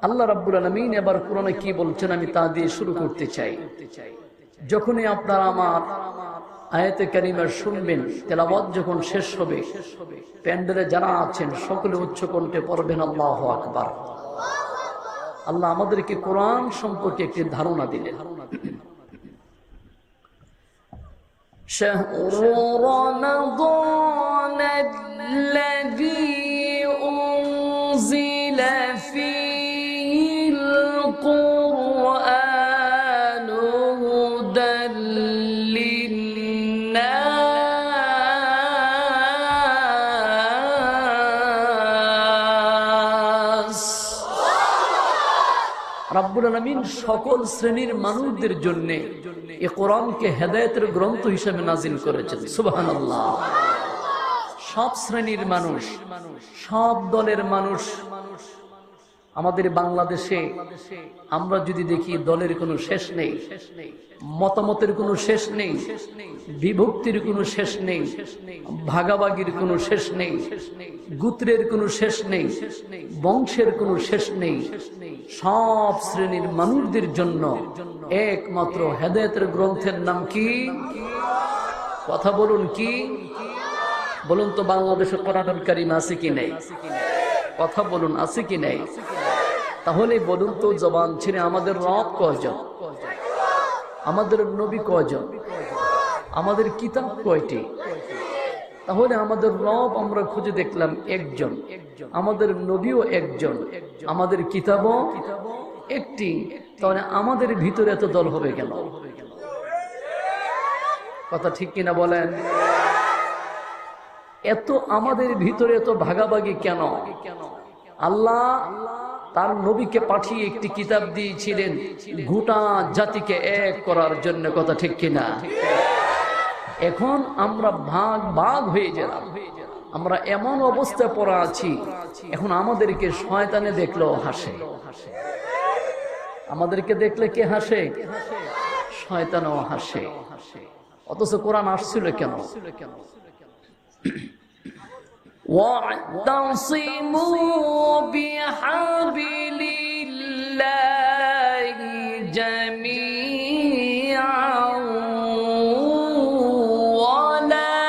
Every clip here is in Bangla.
আল্লাহ রাব্বুল আলামিন এবার কোরআনে কি বলছেন আমি তা দিয়ে শুরু করতে চাই। যখনই আপনারা আমার আয়াতে কারিমা শুনবেন, তেলাওয়াত যখন শেষ হবে, প্যান্ডেলে যারা আছেন সকলে উচ্চ কণ্ঠে পড়বেন আল্লাহু আকবার। আল্লাহ আমাদেরকে কোরআন সম্পর্কে একটি ধারণা দিলেন। শাহরু রমাদান আল্লাযী উনজিলা ফীহিল কুরআনু হুদাল লিন্নাস। রাব্বুল আলামিন সকল শ্রেণীর মানুষদের জন্য এই কোরআনকে হেদায়েতের গ্রন্থ হিসেবে নাজিল করেছেন। সুবহানাল্লাহ। সব শ্রেণীর মানুষ, সব দলের মানুষ। আমাদের বাংলাদেশে আমরা যদি দেখি দলের কোনো শেষ নেই, মতামতের কোনো শেষ নেই, বিভক্তির কোনো শেষ নেই, ভাগাভাগির কোনো শেষ নেই, গোত্রের কোনো শেষ নেই, বংশের কোনো শেষ নেই। সব শ্রেণীর মানুষদের জন্য একমাত্র হেদায়েতের গ্রন্থের নাম কি? কথা বলুন, কি বলুন তো? বাংলাদেশে কোরআনুল কারীম আছে কি নেই? কথা বলুন, আছে কি নেই? তাহলে বলুন তো, জবান ছেড়ে আমাদের রব কয়জন? আমাদের নবী কয়জন? আমাদের কিতাব কয়টি? তাহলে আমাদের রব আমরা খুঁজে দেখলাম একজন, আমাদের নবীও একজন, আমাদের কিতাবও একটি। তাহলে আমাদের ভিতরে এত দল হবে কেন? কথা ঠিক কিনা বলেন? এত আমাদের ভিতরে এত ভাগাভাগি কেন? আল্লাহ তার নবীকে পাঠিয়ে একটি কিতাব দিয়েছিলেন গোটা জাতিকে এক করার জন্য। কথা ঠিক কিনা? এখন আমরা ভাগ ভাগ হয়ে গেলাম। আমরা এমন অবস্থায় পড়া আছি, এখন আমাদেরকে শয়তানে দেখলেও হাসে। আমাদেরকে দেখলে কে হাসে? শয়তানও হাসে। অথচ কোরআন আসছিল কেন? واعتصموا بحبل الله جميعا ولا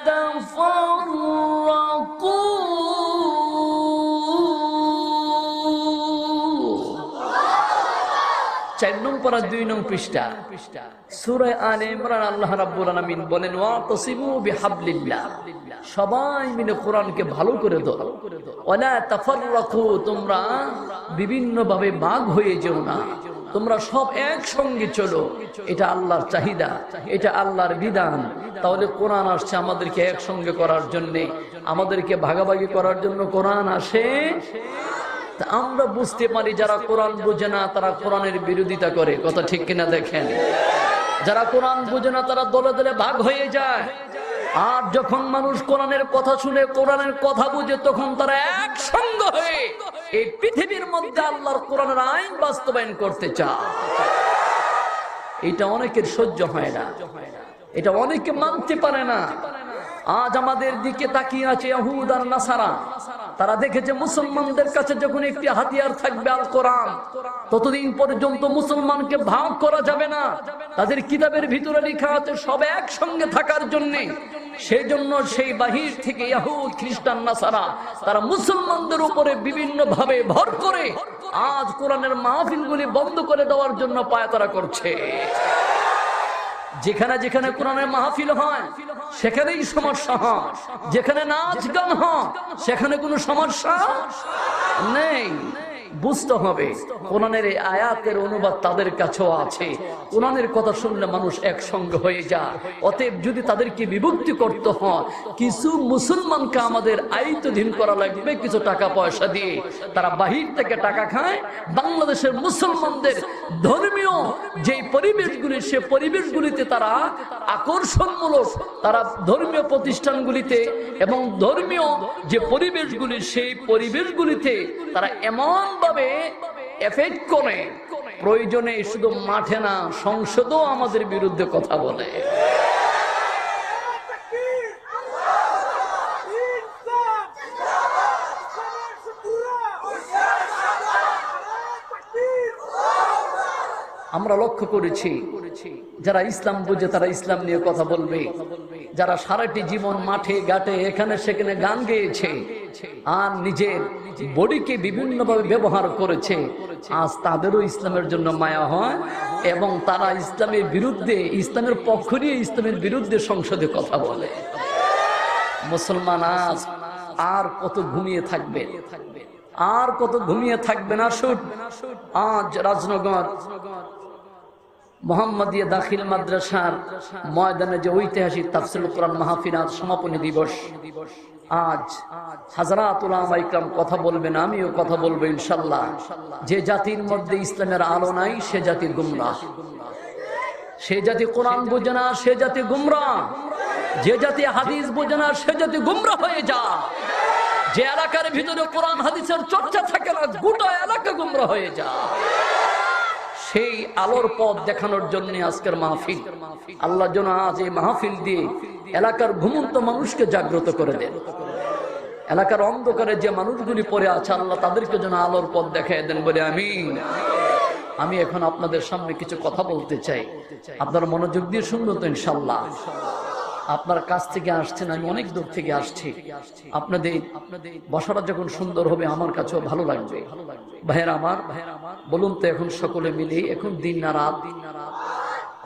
تفرقوا। 4 নং পারা 2 নং পৃষ্ঠা সূরা আলে ইমরান। আল্লাহ রাব্বুল আলামিন বলেন ওয়াতাসিমু বিহাবলিল্লাহ, সবাই মিলে কোরআনকে ভালো করে ধরো। ওয়ালা তাফাররাকু, তোমরা বিভিন্ন ভাবে ভাগ হয়ে যেও না, তোমরা সব একসঙ্গে চলো। এটা আল্লাহর চাহিদা, এটা আল্লাহর বিধান। তাহলে কোরআন আসছে আমাদেরকে একসঙ্গে করার জন্য, আমাদেরকে ভাগাভাগি করার জন্য কোরআন আসে। তা আমরা বুঝতে পারি যারা কোরআন বোঝে না তারা কোরআনের বিরোধিতা করে। কথা ঠিক কিনা দেখেন? যারা কোরআন বোঝে না তারা দলে দলে ভাগ হয়ে যায়। আর যখন মানুষ কোরআনের কথা শুনে, কোরআনের কথা বুঝে, তখন তারা একসঙ্গে হয়ে এই পৃথিবীর মধ্যে আল্লাহর কোরআনের আইন বাস্তবায়ন করতে চায়। এটা অনেকের সহ্য হয় না, এটা অনেকে মানতে পারে না। আজ আমাদের দিকে তাকিয়ে আছে ইহুদ আর নাসারা। তারা দেখেছে মুসলমানদের কাছে যখন একটি হাতিয়ার থাকবে আল কোরআন, ততদিন পর্যন্ত মুসলমানকে ভাগ করা যাবে না। তাদের কিতাবের ভিতরে লেখা আছে সব একসঙ্গে থাকার জন্য। সেই জন্য সেই বাহির থেকে ইহুদ, খ্রিস্টান, নাসারা তারা মুসলমানদের উপরে বিভিন্ন ভাবে ভর করে আজ কোরআনের মাহফিলগুলি বন্ধ করে দেওয়ার জন্য পায়তারা করছে। যেখানে যেখানে কোরআনের মাহফিল হয় সেখানেই সমস্যা হয়, যেখানে নাচ গান হয় সেখানে কোনো সমস্যা নেই। বুঝতে হবে কোরআনের এই আয়াতের অনুবাদ তাদের কাছেও আছে। কোরআনের কথা শুনলে মানুষ একসঙ্গে হয়ে যায়। অতএব যদি তাদেরকে বিভক্তি করতে হয়, কিছু মুসলমানকে আমাদের আয়ত্তাধীন করা লাগবে কিছু টাকা পয়সা দিয়ে। তারা বাহির থেকে টাকা খায়, বাংলাদেশের মুসলমানদের ধর্মীয় যে পরিবেশগুলি, সে পরিবেশগুলিতে তারা আকর্ষণমূলক, তারা ধর্মীয় প্রতিষ্ঠানগুলিতে এবং ধর্মীয় যে পরিবেশগুলি, সেই পরিবেশগুলিতে তারা এমন ভাবে এফেক্ট করে, প্রয়োজনে শুধু মাঠে না সংসদেও আমাদের বিরুদ্ধে কথা বলে। আমরা লক্ষ্য করেছি যারা ইসলাম বুঝে তারা ইসলাম নিয়ে কথা বলবে, যারা সারাটি জীবন মাঠে ঘাটে এখানে সেখানে গান গেয়েছে আর নিজের বডিকে বিভিন্নভাবে ব্যবহার করেছে, আজ তাদেরও ইসলামের জন্য মায়া হয় এবং তারা ইসলামের বিরুদ্ধে, ইসলামের পক্ষ নিয়ে ইসলামের বিরুদ্ধে সংসদে কথা বলে। মুসলমান আজ আর কত ঘুমিয়ে থাকবে, আর কত ঘুমিয়ে থাকবে না। আজ রাজনগর মোহাম্মদিয়া দাখিল মাদ্রাসার ময়দানে যে ঐতিহাসিক তাফসীরুল কোরআন মাহফিল আজ সমাপনী দিবস, আজ হাজারাত উলামা ইকরাম কথা বলবেন, আমিও কথা বলবো ইনশাআল্লাহ। যে জাতির মধ্যে ইসলামের আলো নাই সে জাতি গুমরাহ, সে জাতি কোরআন বোঝে না সে জাতি গুমরাহ, যে জাতি হাদিস বোঝে না সে জাতি গুমরাহ হয়ে যা। যে এলাকার ভিতরে কোরআন হাদিসের চর্চা থাকে না গোটা এলাকা গুমরাহ হয়ে যা। সেই আলোর পথ দেখানোর জন্য আজকের মাহফিল। আল্লাহ যেন আজ এই মাহফিল দিয়ে এলাকার ঘুমন্ত মানুষকে জাগ্রত করে দেন। এলাকার অন্ধকারে যে মানুষগুলি পড়ে আছে আল্লাহ তাদেরকে যেন আলোর পথ দেখায় দেন বলে আমিন। আমি এখন আপনাদের সামনে কিছু কথা বলতে চাই, আপনারা মনোযোগ দিয়ে শুনবেন তো ইনশাআল্লাহ। আপনার কাছ থেকে আসছেন, আমি অনেক দূর থেকে আসছি। আপনাদের বসাটা যখন সুন্দর হবে আমার কাছেও ভালো লাগবে। ভাইয়েরা আমার, বলুন তো এখন সকলে মিলে, এখন দিন না রাত?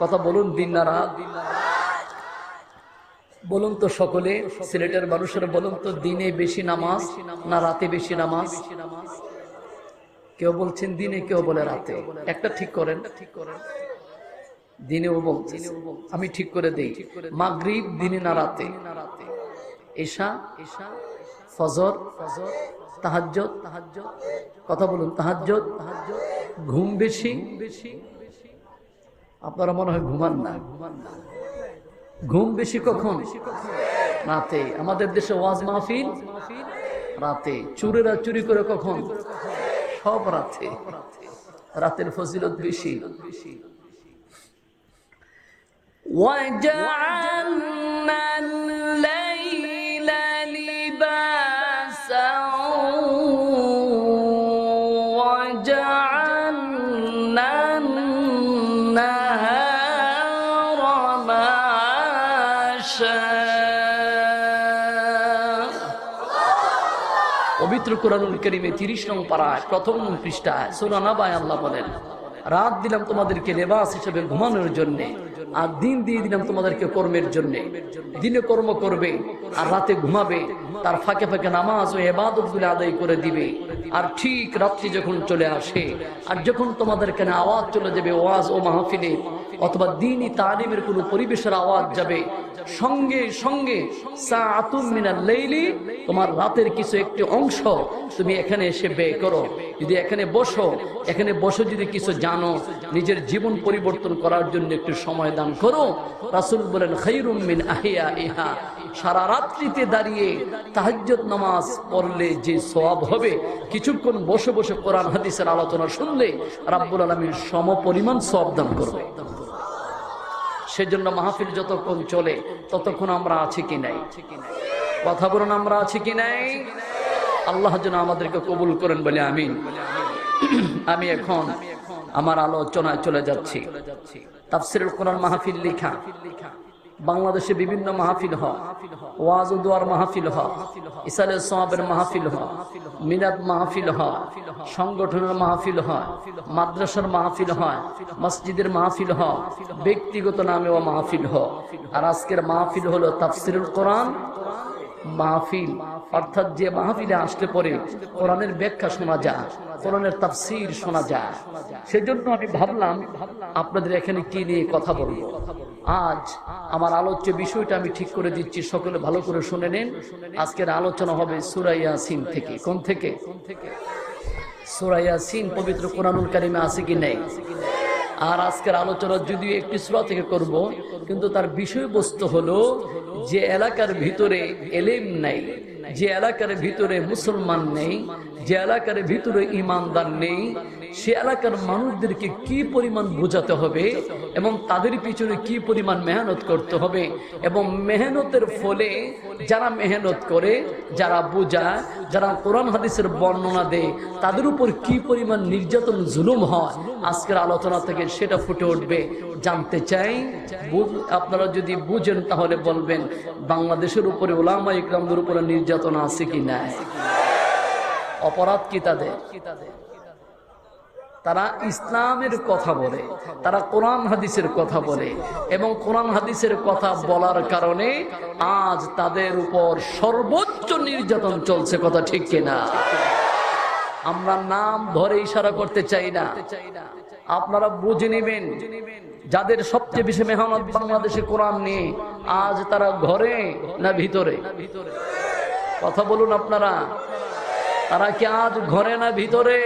কথা বলুন, দিন না রাত? বলুন তো সকলে, সিলেটের মানুষের বলুন তো, দিনে বেশি নামাজ না রাতে বেশি নামাজ? কেউ বলছেন দিনে, কেউ বলে রাতে। একটা ঠিক করেন, দিনেও বলছে, আমি ঠিক করে দেই। মাগরিব দিনে না রাতে? এশা, ফজর, তাহাজ্জুদ, কথা বলুন, তাহাজ্জুদ। ঘুম বেশি? আপনারা মনে হয় ঘুমান না। ঘুম বেশি কখন? রাতে। আমাদের দেশে ওয়াজ মাহফিল রাতে, চোরেরা চুরি করে কখন? সব রাতে। রাতের ফজিলত বেশি। وَجَعَلْنَا اللَّيْلَ لِبَاسًا وَجَعَلْنَا النَّهَارَ مَعَاشًا। পবিত্র কোরআনুল কারীমে 30 নং পারায় প্রথম পৃষ্ঠায় সূরা নাবায় আল্লাহ বলেন, রাত দিলাম তোমাদেরকে লেবাস হিসেবে ঘুমানোর জন্য, আর দিন দিয়ে দিলাম তোমাদেরকে কর্মের জন্য। দিনে কর্ম করবে আর রাতে ঘুমাবে, তার ফাঁকে ফাঁকে নামাজ ও ইবাদতগুলো আদায় করে দিবে। আর ঠিক রাত্রি যখন চলে আসে আর যখন তোমাদের কানে আওয়াজ চলে যাবে ওয়াজ ও মাহফিলে অথবা দ্বীনি তালিমের কোনো পরিবেশের আওয়াজ যাবে, সঙ্গে সঙ্গে সাআতুম মিনাল লাইলি, তোমার রাতের কিছু একটি অংশ তুমি এখানে এসে ব্যয় করো। যদি এখানে বসো, এখানে বসে যদি কিছু জানো, নিজের জীবন পরিবর্তন করার জন্য একটু সময় দান করো। রাসূল বলেন, খায়রুম মিন আহিয়াইহা, সারা রাত্রিতে দাঁড়িয়ে তাহাজ্জুদ নামাজ পড়লে যে সওয়াব হবে, কিছুক্ষণ বসে বসে কোরআন হাদিসের আলোচনা শুনলে রাব্বুল আলামিন সমপরিমাণ সওয়াব দান করবে। সেজন্য মাহফিল যতক্ষণ চলে ততক্ষণ আমরা আছি কি নাই? কথা বলুন, আমরা আছি কি নাই? আল্লাহ যেন আমাদেরকে কবুল করেন বলে আমিন। আমি এখন আমার আলোচনায় চলে যাচ্ছি। তাফসীরুল কোরআন মাহফিল লেখা, বাংলাদেশে বিভিন্ন মাহফিল হয়, ওয়াজ ও দোয়ার মাহফিল হয়, ইসালে সওয়াবের মাহফিল হয়, মিলাদ মাহফিল হয়, সংগঠনের মাহফিল হয়, মাদ্রাসার মাহফিল হয়, মসজিদের মাহফিল হয়, ব্যক্তিগত নামেও মাহফিল হয়। আর আজকের মাহফিল হলো তাফসীরুল কোরআন মাহফিল, অর্থাৎ যে মাহফিলে আসলে পরে কোরআনের ব্যাখ্যা শোনা যায়, কোরআনের তাফসীর শোনা যায়। সেজন্য আমি ভাবলাম আপনাদের এখানে কি নিয়ে কথা বলবো। আজ আমার আলোচ্য বিষয়টা আমি ঠিক করে দিচ্ছি, সকলে ভালো করে শুনে নেন। আজকের আলোচনা হবে সূরা ইয়াসিন থেকে। কোন থেকে? সূরা ইয়াসিন পবিত্র কোরআনুল কারীমে আছে কি নাই? আর আজকের আলোচনা যদিও একটি সূরা থেকে করব, কিন্তু তার বিষয়বস্তু হলো যে এলাকার ভিতরে এলেম নাই, যে এলাকার ভিতরে মুসলমান নেই, যে এলাকার ভিতরে ইমানদার নেই সে এলাকার মানুষদেরকে কি পরিমাণ বোঝাতে হবে এবং তাদের পিছনে কি পরিমাণ মেহনত করতে হবে, এবং মেহনতের ফলে যারা মেহনত করে, যারা বোঝায়, যারা কোরআন হাদিসের বর্ণনা দেয়, তাদের উপর কি পরিমাণ নির্যাতন জুলুম হয়, আজকের আলোচনা থেকে সেটা ফুটে উঠবে। জানতে চাই, আপনারা যদি বুঝেন তাহলে বলবেন বাংলাদেশের উপরে উলামা ইকরামদের উপরে নির্যাতন আছে কি না? অপরাধ কি তাদের? তারা ইসলামের কথা বলে, তারা কোরআন হাদিসের কথা বলে, এবং কোরআন হাদিসের কথা বলার কারণে আজ তাদের উপর সর্বোচ্চ নির্যাতন চলছে। কথা ঠিক কিনা? আমরা নাম ধরে ইশারা করতে চাই না, আপনারা বুঝে নেবেন যাদের সবচেয়ে বেশি মেহনত বাংলাদেশে কোরআন নিয়ে, আজ তারা ঘরে না ভিতরে? কথা বলুন আপনারা, তারা কি আজ ঘরে না ভিতরে?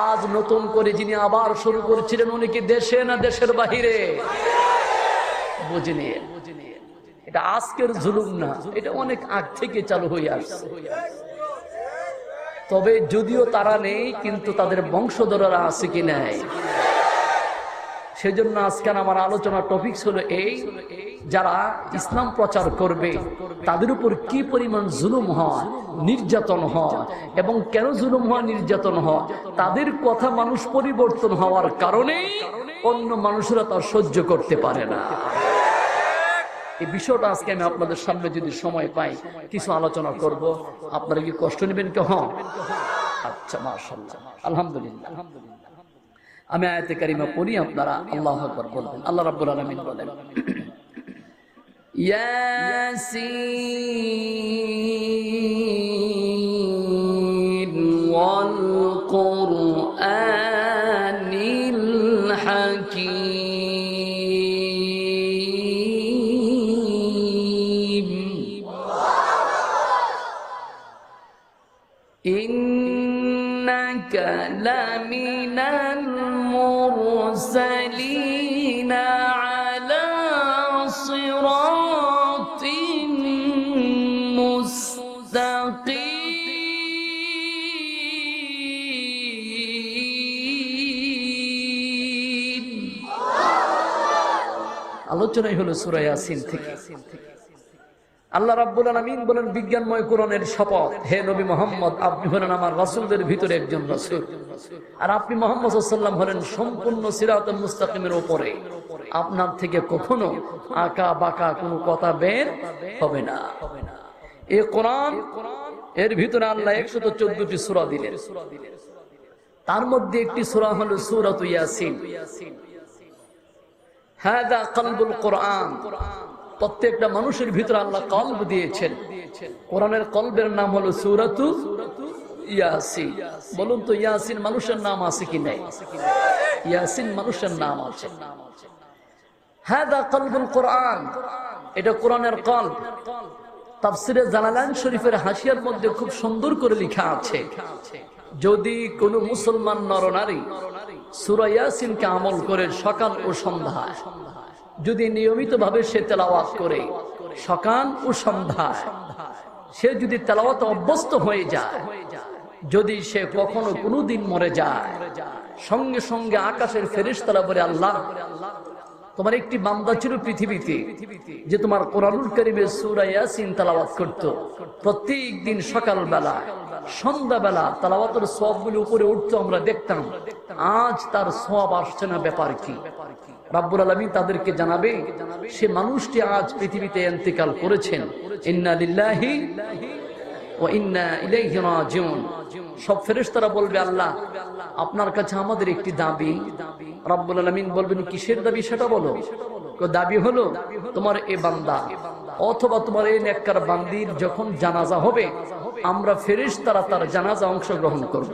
আজ নতুন করে যিনি আবার শুরু করেছিলেন উনি কি দেশে না দেশের বাহিরে? বুঝে নিয়ে, এটা আজকের জুলুম না, এটা অনেক আগ থেকে চালু হয়ে আসছে। তবে যদিও তারা নেই, কিন্তু তাদের বংশধররা আছে কি নাই? সেজন্য আজকাল আমার আলোচনার টপিক হলো এই, যারা ইসলাম প্রচার করবে তাদের উপর কি পরিমাণ জুলুম হয়, নির্যাতন হয়, এবং কেন জুলুম হয়, নির্যাতন হয়, তাদের কথা মানুষ পরিবর্তন হওয়ার কারণে অন্য মানুষরা তা সহ্য করতে পারে না। এই বিষয়টা আজকে আমি আপনাদের সামনে যদি সময় পাই কিছু আলোচনা করব। আপনারা কি কষ্ট নেবেন কে? হ্যাঁ, আচ্ছা, মাশাআল্লাহ, আলহামদুলিল্লাহ। আমি আয়াতে কারিমা পড়ি, আপনারা আল্লাহু আকবার বলবেন। আল্লাহ রাব্বুল আলামিন বলেন, ইয়াসিন ওয়াল কুরআনিল হাকীম ইন্নাকা লামিনাল মুরসালিন আলা সিরাতিন মুস্তাকিম। আলোচনাই হলো সূরা ইয়াসিন থেকে। আল্লাহ রাব্বুল আলামিন বলেন, বিজ্ঞানময় কোরআনের শপথ, হে নবী মুহাম্মদ, আপনি হলেন আমার রাসূলদের ভিতরে একজন রাসূল, আর আপনি মুহাম্মদ সাল্লাল্লাহু আলাইহি ওয়াসাল্লাম হলেন সম্পূর্ণ সিরাতুল মুস্তাকিমের উপরে। আপনার থেকে কখনো আঁকা বাঁকা কোনো কথা বের হবে না। এই কোরআন, এর ভিতরে আল্লাহ 114টি সূরা দিলেন, তার মধ্যে একটি সূরা হলো সূরাতুল ইয়াসিন। হাদা কলবুল কোরআন, প্রত্যেকটা মানুষের ভিতরে আল্লাহ কলব দিয়েছেন। কোরআনের কলবের নাম হলো সূরাতু ইয়াসিন। বলুন তো, ইয়াসিন মানুষের নাম আছে কি নাই? ইয়াসিন মানুষের নাম আছে। হাদা কলবুল কোরআন, এটা কোরআনের কলব। তাফসিরে জালালাইন শরীফের হাসিয়ার মধ্যে খুব সুন্দর করে লেখা আছে, যদি কোন মুসলমান নরনারী সূরা ইয়াসিনকে আমল করে সকাল ও সন্ধ্যায়, যদি নিয়মিত ভাবে সে তেলাওয়াত করে সকাল ও সন্ধ্যায়, সে যদি তেলাওয়াতে অভ্যস্ত হয়ে যায়, যদি সে কখনো কোনোদিন মরে যায়, সঙ্গে সঙ্গে আকাশের ফেরেশতারা বলে, আল্লাহ, তোমার একটি বান্দা ছিল পৃথিবীতে যে তোমার কোরআনুল কারীমের সূরা ইয়াসিন তেলাওয়াত করত, প্রত্যেক দিন সকালবেলা সন্ধ্যাবেলা তেলাওয়াতের সওয়াবগুলো উপরে উঠতো, আমরা দেখতাম। আজ তার সওয়াব আসছে না, ব্যাপার কি? রাব্বুল আলামিন তাদেরকে জানাবে, সে মানুষটি আজ পৃথিবীতে ইন্তেকাল করেছেন। ইন্না লিল্লাহি ওয়া ইন্না ইলাইহি রাজিউন। সব ফেরেশতারা বলবে, আল্লাহ, আপনার কাছে আমাদের একটি দাবি। রাব্বুল আলামিন বলবেন, কিসের দাবি সেটা বলো। দাবি হলো, তোমার এ বান্দা অথবা তোমার এই নেককার বান্দির যখন জানাজা হবে, আমরা ফেরেশতারা তার জানাজা অংশগ্রহণ করব।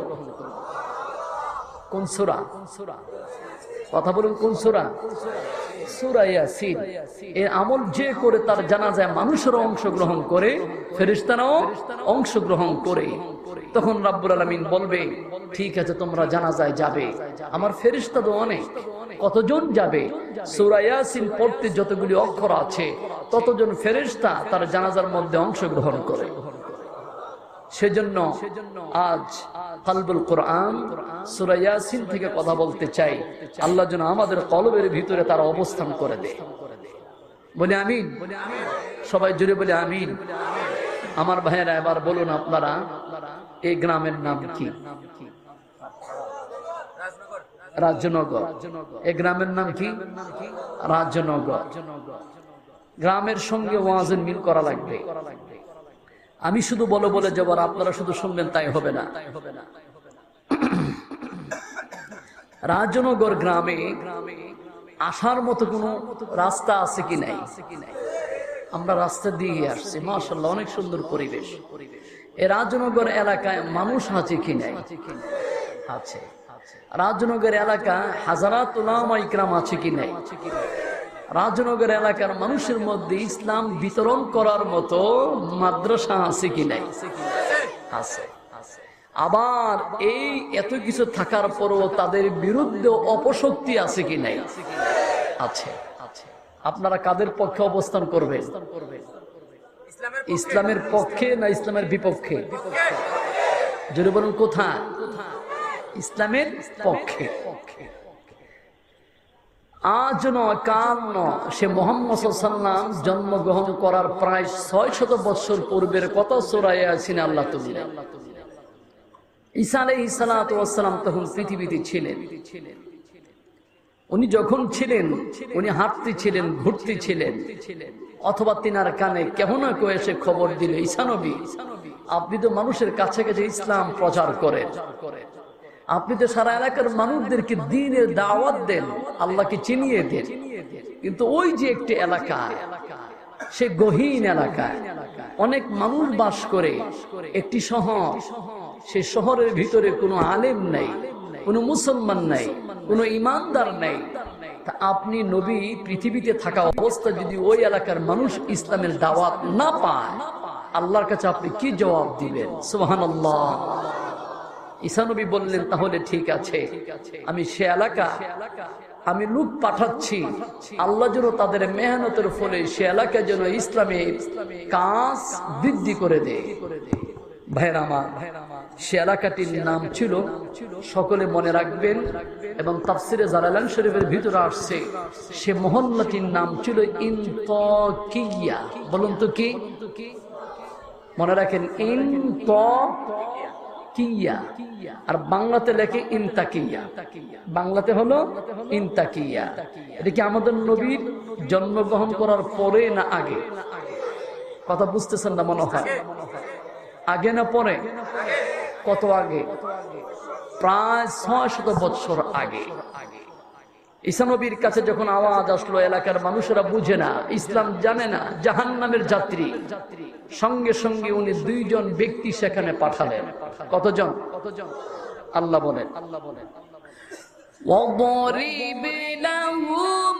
কোন সূরা? কথা বলুন, কোন সূরা? সূরা ইয়াসিন। এই আমল যে করে তার জানাজায় মানুষেরও অংশগ্রহণ করে, ফেরেশতারাও অংশগ্রহণ করে। তখন রাব্বুল আলামিন বলবে, ঠিক আছে, তোমরা জানাজায় যাবে। আমার ফেরেশতা তো অনেক, কতজন যাবে? সূরা ইয়াসিন পড়তে যতগুলি অক্ষর আছে ততজন ফেরেশতা তার জানাজার মধ্যে অংশগ্রহণ করে। সেজন্য আজ কালবুল কোরআন সূরা ইয়াসিন থেকে কথা বলতে চাই, আল্লাহ যেন আমাদের কলবের ভিতরে তার অবস্থান করে দেয়। বলে আমিন, সবাই জুড়ে বলে আমিন। আমার ভাইয়েরা এবার বলুন আপনারা, এই গ্রামের নাম কি? রাজনগর। এই গ্রামের নাম কি? রাজনগর। গ্রামের সঙ্গে ওয়াজের মিল করা লাগবে। আমি শুধু বলে বলে যাবার, আপনারা শুধু শুনবেন তাই হবে না। রাজনগর গ্রামে আসার মতো কোনো রাস্তা আছে কি নাই? আমরা রাস্তা দিয়ে আসছি, মাশাআল্লাহ, অনেক সুন্দর পরিবেশ। এই রাজনগর এলাকায় মানুষ আছে কি নাই? আছে। রাজনগর এলাকা হাজারাত উলামা ইকরাম আছে কি নাই? রাজনগর এলাকার মানুষের মধ্যে ইসলাম বিতরণ করার মতো মাদ্রাসা আছে কি নাই? আছে। আবার এই এত কিছু থাকার পরও তাদের বিরুদ্ধে অপশক্তি আছে কি নাই? আছে। আপনারা কাদের পক্ষে অবস্থান করবেন? ইসলামের পক্ষে না ইসলামের বিপক্ষে? যদি বলুন কোথায়? ইসলামের পক্ষে। আজ নয়, কাল নয়, সে মুহাম্মদ সাল্লাল্লাহু আলাইহি ওয়াসাল্লাম জন্মগ্রহণ করার প্রায় 600 বছর পূর্বের কথা সূরা ইয়াসিনে আল্লাহ তুললেন। ঈসা আলাইহিস সালাতু ওয়াস সালাম তখন পৃথিবীতে ছিলেন। উনি যখন ছিলেন, উনি হাঁটতে ছিলেন, ঘুরতে ছিলেন, অথবা তিনার কানে কেমন না কেউ এসে খবর দিল, ঈসা নবী, আপনি তো মানুষের কাছে কাছে ইসলাম প্রচার করেন, আপনি তো সারা এলাকার মানুষদেরকে দ্বীনের দাওয়াত দেন, আল্লাহকে চিনিয়ে দেন। কিন্তু ওই যে একটি এলাকা, সে গহীন এলাকায় অনেক মানুষ বাস করে, একটি শহর, সে শহরের ভিতরে কোনো আলেম নাই, কোনো মুসলমান নাই, কোনো ইমানদার নাই। তা আপনি নবী পৃথিবীতে থাকা অবস্থা যদি ওই এলাকার মানুষ ইসলামের দাওয়াত না পায়, আল্লাহর কাছে আপনি কি জবাব দিবেন? সুবহানাল্লাহ। ঈসা নবী বললেন, তাহলে ঠিক আছে, আমি সে এলাকা, আমি লোক পাঠাচ্ছি, আল্লাহ যেন তাদের মেহনতের ফলে সে এলাকা যেন ইসলামের কাজ বৃদ্ধি করে দেয়। ভাইরা আমার, সে এলাকাটির নাম ছিল, সকলে মনে রাখবেন, এবং তাফসিরে জালালাইন শরীফের ভিতরে আসছে, সে মহল্লাটির নাম ছিল ইনতাকিয়া। বলুন তো কি? মনে রাখেন, ইনতাকিয়া। আর বাংলাতে লেখে ইনতাকিয়া, বাংলাতে হলো ইনতাকিয়া। এটা কি আমাদের নবীর জন্মগ্রহণ করার পরে না আগে? কথা বুঝতেছেন না মনে হয়? আগে না পরে? কত আগে? প্রায় 600 বছর আগে। ঈসা নবীর কাছে যখন আওয়াজ আসলো, এলাকার মানুষেরা বুঝে না, ইসলাম জানে না, জাহান্নামের যাত্রী, সঙ্গে সঙ্গে উনি 2 জন ব্যক্তি সেখানে পাঠালেন। কতজন? আল্লাহ বলেন, وَضَرِبْ لَهُم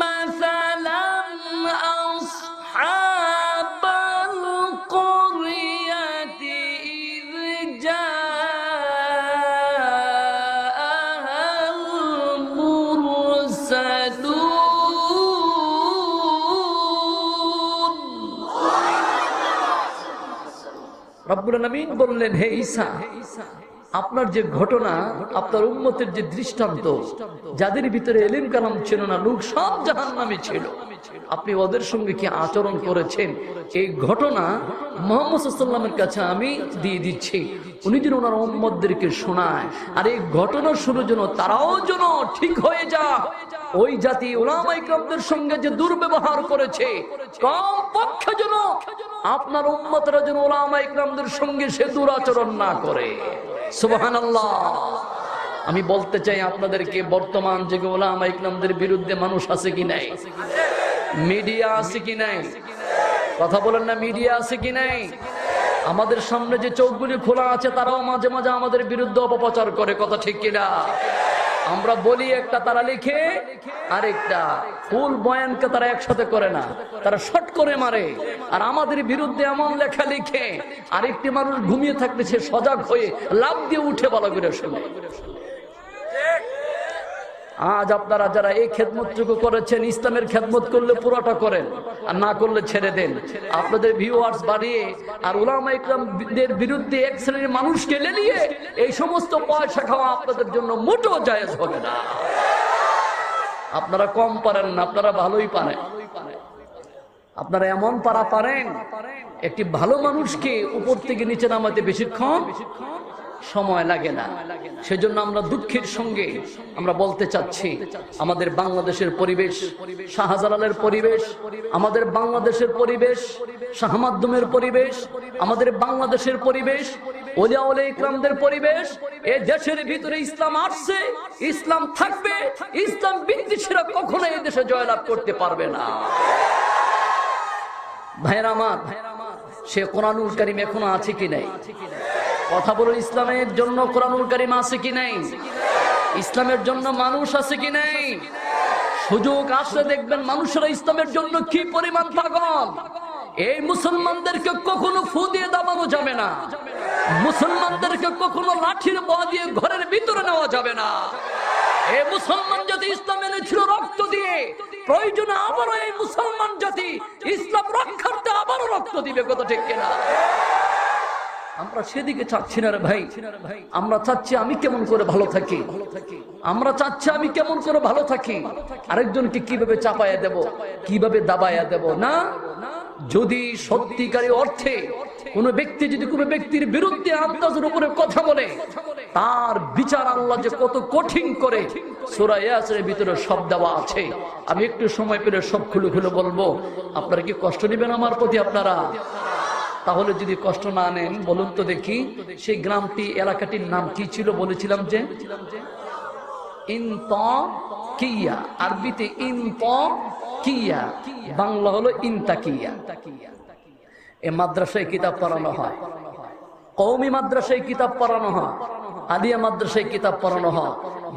مَّثَلًا أَصْحَابَ الْقَرْيَةِ إِذْ جَاءَهَا الْمُرْسَلُونَ। রব্বুল আলামিন বললেন, হে ঈসা, আপনার যে ঘটনা, আপনার উম্মতের যে দৃষ্টান্ত, যাদের ভিতরে ইলম কালাম ছিল না, লোক সব জাহান্নামে ছিল, আপনি ওদের সঙ্গে কি আচরণ করেছেন, এই ঘটনা মুহাম্মদ সাল্লাল্লাহু আলাইহি ওয়াসাল্লামের কাছে আমি দিয়ে দিচ্ছি, উনি যেন ওনার উম্মতদেরকে শোনায়, আর এই ঘটনা শুনে যেন তারাও যেন ঠিক হয়ে যায়। ওই জাতি উলামা ইকরামদের সঙ্গে যে দুর্ব্যবহার করেছে, কম পক্ষে যেন আপনার উম্মতরা যেন উলামা ইকরামদের সঙ্গে সে দুরাচরণ না করে। সুবহানাল্লাহ। আমি বলতে চাই আপনাদেরকে, বর্তমান যুগে উলামা ইকরামদের বিরুদ্ধে মানুষ আছে কি নাই? মিডিয়া আছে কি নাই? কথা বলেন না, মিডিয়া আছে কি নাই? আমাদের সামনে যে চোখগুলি খোলা আছে, তারাও মাঝে মাঝে আমাদের বিরুদ্ধে অপপ্রচার করে। কথা ঠিক কিনা? আমরা বলি একটা, তারা লিখে আরেকটা। ফুল বয়ানকে তারা একসাথে করে না, তারা শর্ট করে মারে। আর আমাদের বিরুদ্ধে এমন লেখা লিখে, আরেকটি মানুষ ঘুমিয়ে থাকলে সে সজাগ হয়ে লাফ দিয়ে উঠে ভালো করে শোনে। আজ আপনারা যারা এই খেদমতটুকু করেছেন, ইসলামের খেদমত করলে পুরোটা করেন, আর না করলে ছেড়ে দেন। আপনাদের ভিউয়ার্স বাড়িয়ে আর উলামা ইকরামদের বিরুদ্ধে এক শ্রেণীর মানুষকে লেলিয়ে এই সমস্ত পয়সা খাওয়া আপনাদের জন্য মোটেও জায়েজ হবে না। আপনারা কম পারেন না, আপনারা ভালোই পারেন। আপনারা এমন পারা পারেন, একটি ভালো মানুষকে উপর থেকে নিচে নামাতে বেশিক্ষণ সময় লাগে না। সেজন্য আমরা দুঃখের সঙ্গে আমরা বলতে চাচ্ছি, আমাদের বাংলাদেশের পরিবেশ, শাহজালালের পরিবেশ, আমাদের বাংলাদেশের পরিবেশ, শাহ মাধ্যমের পরিবেশ, আমাদের বাংলাদেশের পরিবেশ, ওলিয়া ওলিয়া ইকরামদের পরিবেশ, এই দেশের ভিতরে ইসলাম আসছে, ইসলাম থাকবে, ইসলাম বিদ্বেষীরা কখনো এই দেশে জয়লাভ করতে পারবে না। ভাইরা আমার, সে কোরআনুল কারীম এখনো আছে কি নাই? কথা বলো, ইসলামের জন্য কোরআনুল কারীম আছে কি নাই? ইসলামের জন্য মানুষ আছে কি নাই? সুযোগ আসলে দেখবেন মানুষেরা ইসলামের জন্য কি পরিমাণ পাগল। এই মুসলমানদেরকে কখনো ফু দিয়ে দাবানো যাবে না, মুসলমানদেরকে কখনো লাঠির বল দিয়ে ঘরের ভিতরে নেওয়া যাবে না। এই মুসলমান জাতি ইসলাম এনেছিল রক্ত দিয়ে, প্রয়োজনে আবারও এই মুসলমান জাতি ইসলাম রক্ষার্থে আবারও রক্ত দিবে। কথা ঠিক কিনা? আমরা সেদিকে চাচ্ছি না রে ভাই। আমরা চাচ্ছি আমি কেমন করে ভালো থাকি, আমরা চাচ্ছি আমি কেমন করে ভালো থাকি, আরেকজনকে কিভাবে চাপায়া দেব, কিভাবে দাবায়া দেব না। যদি সত্যিকারী অর্থে কোন ব্যক্তি যদি কোন ব্যক্তির বিরুদ্ধে আত্মাজের উপরে কথা বলে, তার বিচার আল্লাহ যে কত কঠিন করে সূরা ইয়াসিনের ভিতরে সব দেওয়া আছে। আমি একটু সময় পেলে সব খুলে খুলে বলবো। আপনারা কি কষ্ট নেবেন আমার প্রতি? আপনারা তাহলে যদি কষ্ট না নেন, বলুন তো দেখি, সেই গ্রামটি, এলাকাটির নাম কি ছিল? বলেছিলাম যে ইনতাকিয়া, আরবিতে ইনতাকিয়া, বাংলা হলো ইনতাকিয়া। এই মাদ্রাসায় কিতাব পড়ানো হয়, কওমি মাদ্রাসায় কিতাব পড়ানো হয়, আলিয়া মাদ্রাসায় কিতাব পড়ানো হয়,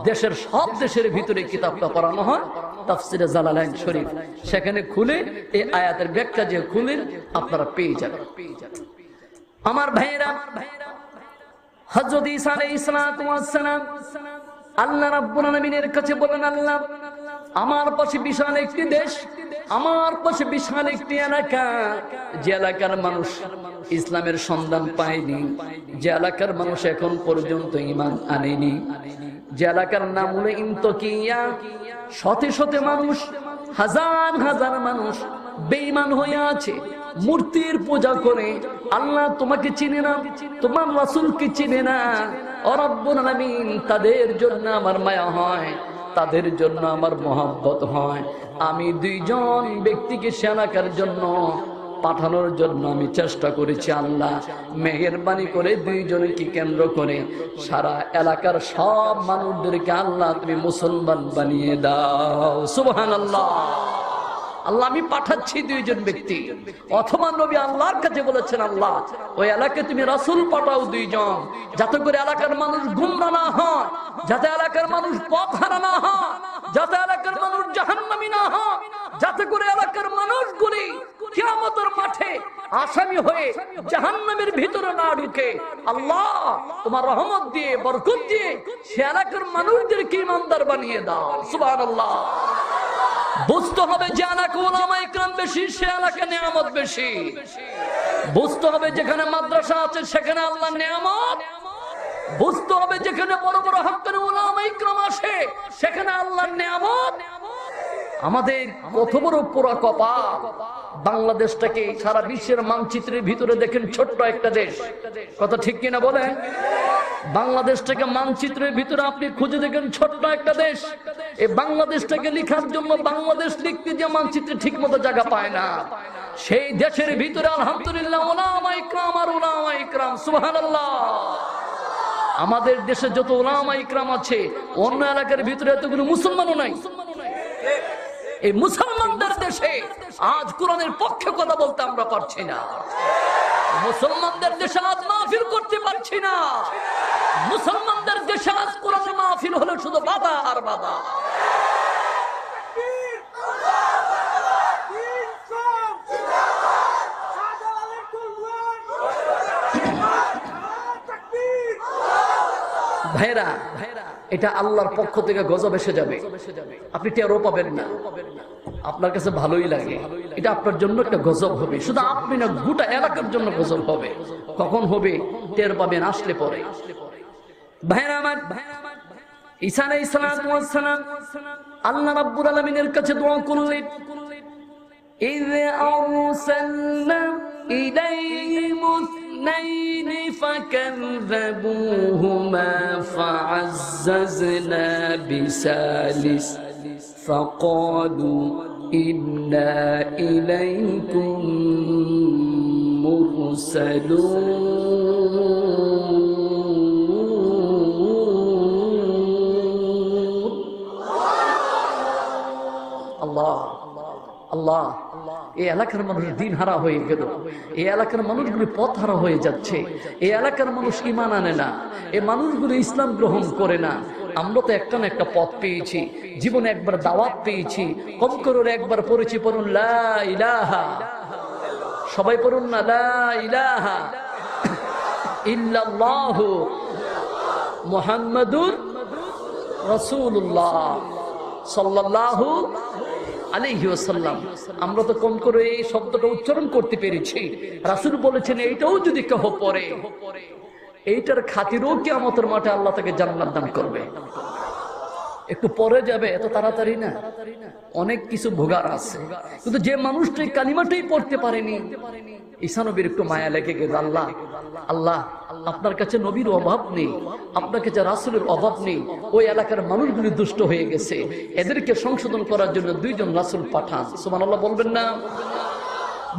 দেশের সব দেশের ভিতরে কিতাবটা পড়ানো হয়। তাফসিরে জালালাইন শরীফ, সেখানে খুলে এই আয়াতের ব্যাখ্যা যে খুলেন আপনারা পেয়ে যাবেন। আমার ভাইয়েরা, হযরত ঈসা আলাইহিস সালাতু ওয়াস সালাম আল্লাহ রাব্বুল আলামিনের কাছে বলেন, আল্লাহ আমার পাশে বিশাল একটি দেশ, আমার পাশে বিশাল একটি এলাকা, যে এলাকার মানুষ ইসলামের সন্ধান পায়নি, যে এলাকার মানুষ এখন পর্যন্ত ঈমান আনেনি, যে এলাকার নাম হলো ইনতাকিয়া। শতে শতে মানুষ, হাজার হাজার মানুষ বেঈমান হয়ে আছে, মূর্তির পূজা করে। আল্লাহ তোমাকে চিনে না, তোমার রাসূলকে চিনে না। ও রব্বুল আলামিন, তাদের জন্য আমার মায়া হয়, তাদের জন্য আমার মহব্বত হয়। আমি দুইজন ব্যক্তিকে সেনাকার জন্য পাঠানোর জন্য আমি চেষ্টা করেছি। আল্লাহ মেহেরবানি করে দুইজনকে কেন্দ্র করে সারা এলাকার সব মানুষদেরকে আল্লাহ তুমি মুসলমান বানিয়ে দাও। সুবহানাল্লাহ। আল্লাহ আমি পাঠাচ্ছি দুইজন ব্যক্তি। অথবা নবী আল্লাহর কাছে বলেছেন, আল্লাহ ওই এলাকায় তুমি রাসূল পাঠাও দুইজন, যাতে করে এলাকার মানুষ গুমরা না হয়, যাতে এলাকার মানুষ পথ হারা না হয়, যাতে এলাকার মানুষ জাহান্নামী না হয়, যাতে করে এলাকার মানুষগুলি কিয়ামতের মাঠে আসামি হয়ে জাহান্নামের ভিতরে না ঢুকে। আল্লাহ তোমার রহমত দিয়ে, বরকত দিয়ে সে এলাকার মানুষদেরকে ঈমানদার বানিয়ে দাও। সুবহানাল্লাহ। বুঝতে হবে যে এলাকা উলামা ইকরাম বেশি, সে এলাকা নিয়ামত বেশি। বুঝতে হবে যেখানে মাদ্রাসা আছে সেখানে আল্লাহর নিয়ামত। বুঝতে হবে যেখানে বড় বড় হক্কানি উলামা ইকরাম আসে সেখানে আল্লাহর নিয়ামত। আমাদের কত বড় পুরা কপাল, বাংলাদেশটাকে সারা বিশ্বের মানচিত্রের ভিতরে দেখেন ছোট্ট একটা দেশ। কথা ঠিক কিনা বলেন? বাংলাদেশটাকে মানচিত্রের ভিতরে আপনি খুঁজে দেখেন ছোট্ট একটা দেশ। এই বাংলাদেশটাকে লেখার জন্য বাংলাদেশ লিখতে যে মানচিত্রে ঠিক মতো জায়গা পায় না, সেই দেশের ভিতরে আলহামদুলিল্লাহ উলামা ইকরাম আর উলামা ইকরাম। সুবহানাল্লাহ। আমাদের দেশে যত উলামা ইকরাম আছে, অন্য এলাকার ভিতরে এতগুলো মুসলমানও নাই। এই মুসলমানদের দেশে আজ কোরআনের পক্ষে কথা বলতে আমরা পারছি না। মুসলমানদের দেশে আজ মাহফিল করতে পারছি না। মুসলমানদের দেশে আজ কোরআনের মাহফিল হলো শুধু বাধা আর বাধা। ভাইরা, এটা আল্লাহর পক্ষ থেকে গজব এসে যাবে, আপনি টেরও পাবেন না। আপনার কাছে ভালোই লাগে, এটা আপনার জন্য একটা গজব হবে, শুধু আপনি না গোটা এলাকার জন্য গজব হবে। কখন হবে টের পাবেন? আসলে পরে। ভাইরা আমার, ঈসা আলাইহিস সালাম আল্লাহ রাব্বুল আলামিনের কাছে দোয়া করলেন, إذ أرسلنا إليهم اثنين فكذبوهما فعززنا بثالث فقالوا إنا إليكم مرسلون الله আল্লাহ, এই এলাকার মানুষ দিন হারা হয়ে গেল, এই এলাকার মানুষগুলি পথ হারা হয়ে যাচ্ছে, এই এলাকার মানুষ ঈমান আনে না, এই মানুষগুলি ইসলাম গ্রহণ করে না। আমরা তো একটা না একটা পথ পেয়েছি, জীবনে একবার দাওয়াত পেয়েছি, কম করে একবার পড়েছি, পড়ুন লা ইলাহা, সবাই পড়ুন না, লা ইলাহা ইল্লাল্লাহু মুহাম্মাদুর রাসূলুল্লাহ সাল্লাল্লাহু আলাইহি ওয়াসাল্লাম। আমরা তো কম করে এই শব্দটা উচ্চারণ করতে পেরেছি। রাসূল বলেছেন এইটাও যদি কেউ পড়ে, এইটার খাতিরেও কিয়ামতের মাঠে আল্লাহ তাকে জান্নাত দান করবে। একটু পরে যাবে, এত তাড়াতাড়ি না, অনেক কিছু ভোগার আছে। কিন্তু যে মানুষটা এই কালিমাটাই পড়তে পারেনি, ঈসা নবীর একটু মায়া লেগে গেল। আল্লাহ আল্লাহ, আপনার কাছে নবীর অভাব নেই, আপনার কাছে রাসূলের অভাব নেই। ওই এলাকার মানুষগুলি দুষ্ট হয়ে গেছে, এদেরকে সংশোধন করার জন্য দুইজন রাসূল পাঠান। সুবহানাল্লাহ বলবেন না?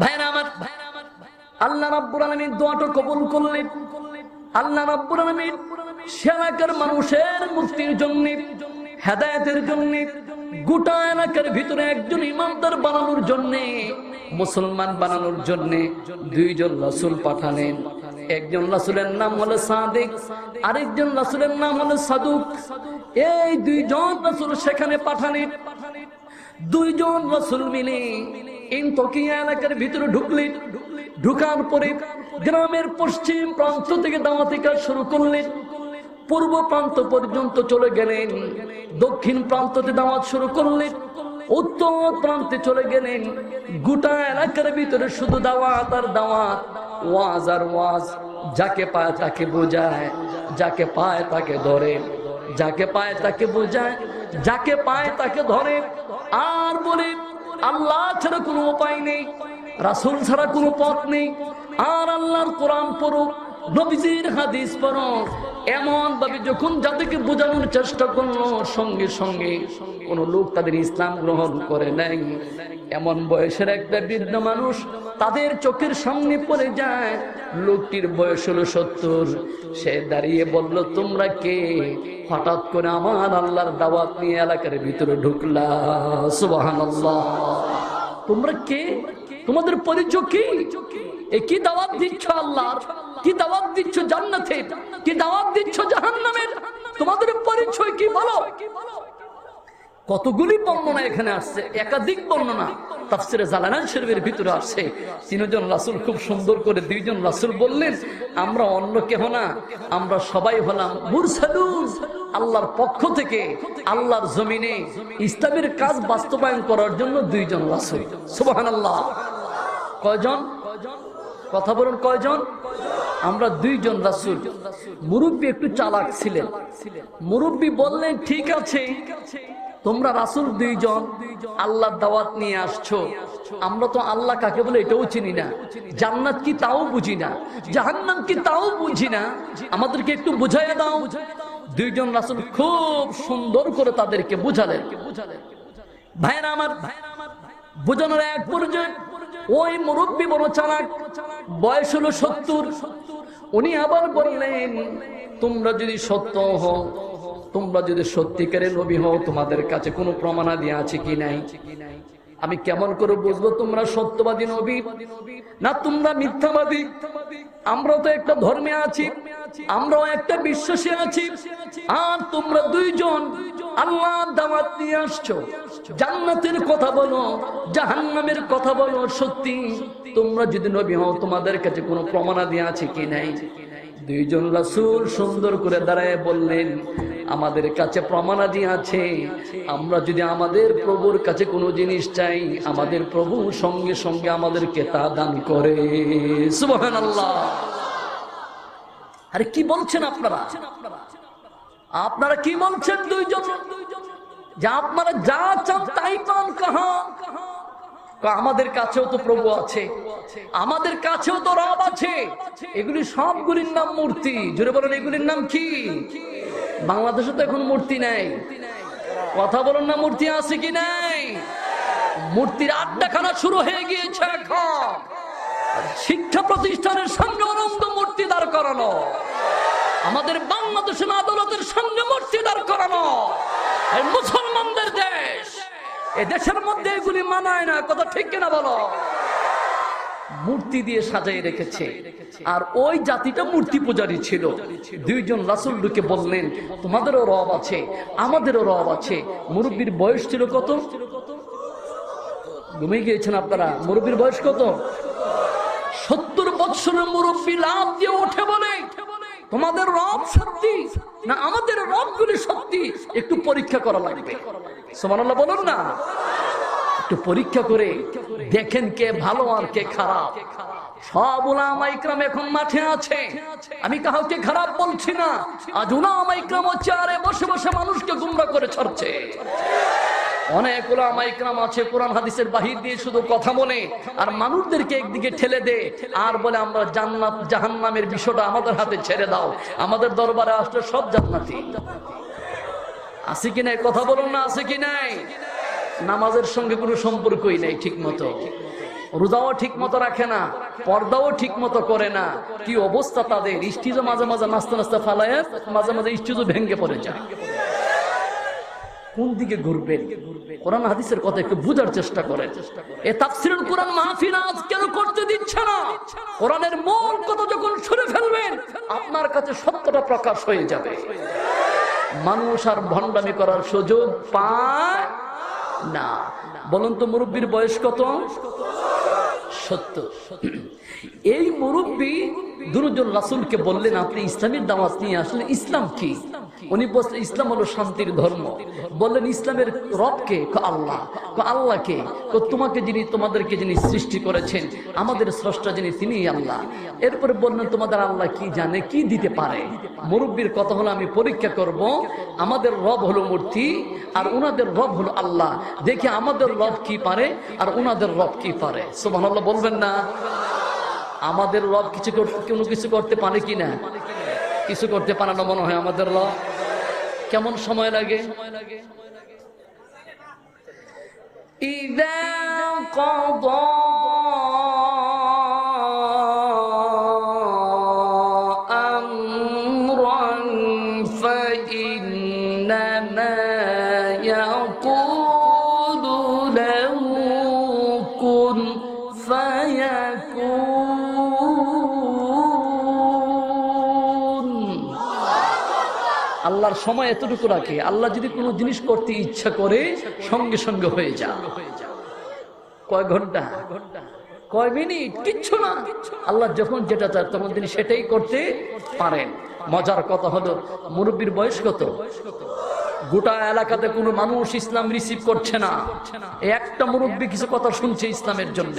ভাইরা আমার, আল্লাহ রাব্বুল আলামিন দোয়াটা কবুল করলেন। আল্লাহ রাব্বুল আলামিন সে এলাকার মানুষের মুক্তির জন্য, হেদায়েতের জন্য, গোটা এলাকার ভিতরে একজন ইমানদার বানানোর জন্য, মুসলমান বানানোর জন্য দুইজন রাসূল পাঠালেন। একজন রাসূলের নাম হলো সাদিক, আরেকজন রাসূলের নাম হলো সাদুক। এই দুইজন রাসূল সেখানে পাঠালেন। দুইজন রাসূল মিলে ইনতকিয়া এলাকার ভিতরে ঢুকলেন। ঢুকার পরে গ্রামের পশ্চিম প্রান্ত থেকে দাওয়াতি কাজ শুরু করলেন। পূর্ব প্রান্ত পর্যন্ত চলে গেলেন, দক্ষিণ প্রান্ততে দাওয়াত শুরু করলেন, উত্তর প্রান্তে চলে গেলেন। গোটা এলাকার ভিতরে শুধু দাওয়াত আর দাওয়াত, ওয়াজ আর ওয়াজ। যাকে পায় তাকে বোঝায়, যাকে পায় তাকে ধরে, যাকে পায় তাকে বোঝায়, যাকে পায় তাকে ধরে। আর বলে আল্লাহ ছাড়া কোনো উপায় নেই, রাসূল ছাড়া কোনো পথ নেই। আর আল্লাহর কোরআন পড়ো, নবীজির হাদিস পড়ো। এমন ভাবে যখন যাদেরকে বোঝানোর চেষ্টা করলো, সঙ্গে সঙ্গে কোন লোক তাদের ইসলাম গ্রহণ করে নাই। এমন বয়সের একটা বৃদ্ধ মানুষ তাদের চোখের সামনে পড়ে যায়। লোকটির বয়স হলো 70। সে দাঁড়িয়ে বলল, তোমরা কে? হঠাৎ করে আমার আল্লাহর দাওয়াত নিয়ে এলাকার ভিতরে ঢুকলা। সুবহানাল্লাহ। তোমরা কে? তোমাদের পরিচয় কি? কি দাওয়াত দিচ্ছ আল্লাহর? কি দাওয়াত দিচ্ছ জান্নাতের? কি দাওয়াত দিচ্ছ জাহান্নামের? তোমাদের পরিচয় কি বলো? কতগুলি বর্ণনা এখানে আসছে, একাধিক বর্ণনা তাফসিরে জালালাইন শরীফের ভিতরে আসছে। তিনজন রাসূল খুব সুন্দর করে দুইজন রাসূল বললেন, আমরা অন্য কেহ না, আমরা সবাই হলাম মুরসালুন, আল্লাহর পক্ষ থেকে আল্লাহর জমিনে ইসলামের কাজ বাস্তবায়ন করার জন্য দুইজন রাসূল। সুবহানাল্লাহ। কয়জন? কথা বলুন, কয়জন? আমরা দুইজন রাসূল। মুরব্বী একটু চালাক ছিলেন। মুরব্বী বললেন, ঠিক আছে, তোমরা রাসূল দুইজন, আল্লাহর দাওয়াত নিয়ে আসছো। আমরা তো আল্লাহ কাকে বলে এটাও চিনি না, জান্নাত কি তাও বুঝি না, জাহান্নাম কি তাও বুঝি না, আমাদেরকে একটু বুঝাইয়া দাও। দুইজন রাসূল খুব সুন্দর করে তাদেরকে বুঝালেন। ভাইরা আমার, বোঝানোর এক পর্যায়ে ওই মুরব্বী বড় চালাক, বয়স হলো 70। উনি আবার বললেন, তোমরা যদি সত্য হও, তোমরা যদি সত্যিকারের নবী হও, তোমাদের কাছে কোনো প্রমাণাদি আছে কি নাই? আমি কেমন করে বুঝবো তোমরা সত্যবাদী নবী না তোমরা মিথ্যাবাদী? আমরাও তো একটা ধর্মে আছি, আমরাও একটা বিশ্বাসে আছি। আর তোমরা দুইজন আল্লাহর দাওয়াত নিয়ে আসছো, জান্নাতের কথা বলো, জাহান্নামের কথা বলো। সত্যি তোমরা যদি নবী হও, তোমাদের কাছে কোনো প্রমাণাদি আছে কি নাই? দুইজন রাসূল সুন্দর করে দাঁড়ায় বললেন, আমাদের কাছে প্রমাণাদি আছে, আমরা যদি আমাদের প্রভুর কাছে কোনো জিনিস চাই, আমাদের প্রভু সঙ্গে সঙ্গে আমাদেরকে তা দান করে। সুবহানাল্লাহ। আরে কি বলছেন আপনারা? আপনারা কি বলছেন দুইজন? যে আপনারা যা চান তাই পান। কাহা? আমাদের কাছেও তো প্রভু আছে, আমাদের কাছেও তো রব আছে। এগুলি সবগুলির নাম মূর্তি। জোরে বলেন, এগুলির নাম কি? বাংলাদেশে তো এখন মূর্তি নাই। কথা বলুন না, মূর্তি আছে কি নাই? মূর্তির আড্ডাখানা শুরু হয়ে গিয়েছে এখন। শিক্ষা প্রতিষ্ঠানের সামনে অনন্ত মূর্তি দাঁড় করানো, আমাদের বাংলাদেশের আদালতের সামনে মূর্তি দাঁড় করানো। এই মুসলমানদের দেশ, এই দেশের মধ্যে এগুলি মানায় না। কথা ঠিক কিনা বলো? মূর্তি দিয়ে সাজাই রেখেছে। আর ওই জাতিটা মূর্তি পূজারী ছিল। দুইজন রাসূল ঢুকে বললেন, তোমাদেরও রব আছে, আমাদেরও রব আছে। মুরব্বীর বয়স ছিল কত? ঘুমিয়ে গিয়েছেন আপনারা? মুরব্বীর বয়স কত? 70 বছরের মুরব্বী লাভ দিয়ে ওঠে বলে, তোমাদের রব সত্যি না আমাদের রবগুলি সত্যি? একটু পরীক্ষা করা লাগবে। সুবহানাল্লাহ বলুন না। একটু পরীক্ষা করে দেখেন কে ভালো আর কে খারাপ। সব উলামা ইকরাম এখন মাঠে আছে, আমি কাউকে খারাপ বলছি না। আজ উলামা ইকরাম চেয়ারে বসে বসে মানুষকে গুমরা করে ছাড়ছে। অনেক উলামা ইকরাম আছে কোরআন হাদিসের বাহির দিয়ে শুধু কথা বলে আর মানুষদেরকে একদিকে ঠেলে দে আর বলে আমরা জান্নাত জাহান্নামের বিষয়টা আমাদের হাতে ছেড়ে দাও, আমাদের দরবারে আসলে সব জান্নাতি। আছে কি নাই? কথা বলুন না, আছে কি নাই? নামাজের সঙ্গে কোনো সম্পর্কই নাই ঠিক মতো, রোজাও ঠিক মতো রাখে না, পর্দাও ঠিক মতো করে না। কি অবস্থা তাদের! স্টেজে মাঝে মাঝে নাচতে নাচতে ফালায়, মাঝে মাঝে স্টেজও ভেঙে পড়ে যায়। কোন দিকে ঘুরবেন? কোরআন হাদিসের কথা একটু বুঝার চেষ্টা করেন। এই তাফসীরুল কোরআন মাহফিল আজ কেন করতে দিচ্ছে না? কোরআনের মূল কথা যখন শুনে ফেলবেন, আপনার কাছে সত্যটা প্রকাশ হয়ে যাবে। মানুষ আর ভণ্ডামি করার সুযোগ পায় না। বলুন তো, মুরব্বীর বয়স কত? 70। এই মুরব্বী দুজন রাসূলকে বললেন, আপনি ইসলামের দাওয়াত নিয়ে আসলেন, ইসলাম কি? উনি বললেন, ইসলাম হলো শান্তির ধর্ম। বললেন, ইসলামের রব কে? আল্লাহ। আল্লাহ কে? তোমাকে যিনি, তোমাদেরকে যিনি সৃষ্টি করেছেন, আমাদের স্রষ্টা যিনি, তিনি আল্লাহ। এরপরে বললেন, তোমাদের আল্লাহ কি জানে, কি দিতে পারে? মুরব্বীর কথা হলো, আমি পরীক্ষা করব, আমাদের রব হলো মূর্তি আর উনাদের রব হলো আল্লাহ, দেখি আমাদের রব কি পারে আর উনাদের রব কি পারে। সুবহানাল্লাহ বলবেন না? আমাদের রব কোনো কিছু করতে পারে কিনা? কিছু করতে পারে না মনে হয় আমাদের রব। কেমন সময় লাগে? ইযা ক্বাদা আমরান ফাইন্নামা ইয়াকুলু লাহু কুন ফায়াকুন। আল্লাহর সময় এতটুকু রাখে। আল্লাহ যদি কোনো জিনিস করতে ইচ্ছা করে, সঙ্গে সঙ্গে হয়ে যা। কয় ঘন্টা, কয় মিনিট, কিচ্ছু না। আল্লাহ যখন যেটা চান তখন তিনি সেটাই করতে পারেন। মজার কথা হলো, মুরব্বীর বয়স কত? গোটা এলাকাতে কোনো মানুষ ইসলাম রিসিভ করছে না, একটা মুরব্বী কিছু কথা শুনছে ইসলামের জন্য।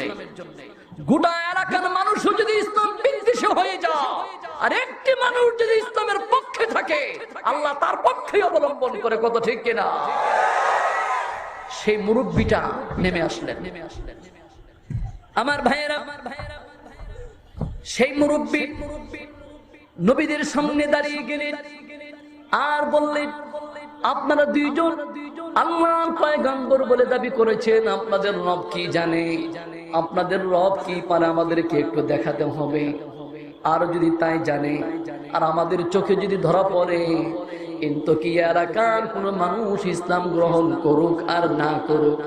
গোটা এলাকার মানুষও যদি ইসলাম বিদ্বেষী হয়ে যায় আর একটি মানুষ যদি ইসলামের পক্ষে থাকে, আল্লাহ তার পক্ষে অবলম্বন করে। কত ঠিক কিনা? সেই মুরব্বীটা নেমে আসলেন। আমার ভাইয়েরা, সেই মুরব্বী নবীদের সামনে দাঁড়িয়ে গেলেন আর বললেন, আপনারা দুইজন আল্লাহর পয়গম্বর বলে দাবি করেছেন, আপনাদের রব কি জানে, আপনাদের রব কি পারে আমাদেরকে একটু দেখাতে হবে। আর যদি তাই জানে আর আমাদের চোখে যদি ধরা পড়ে, কিন্তু কি এলাকার কোন মানুষ ইসলাম গ্রহণ করুক আর না করুক,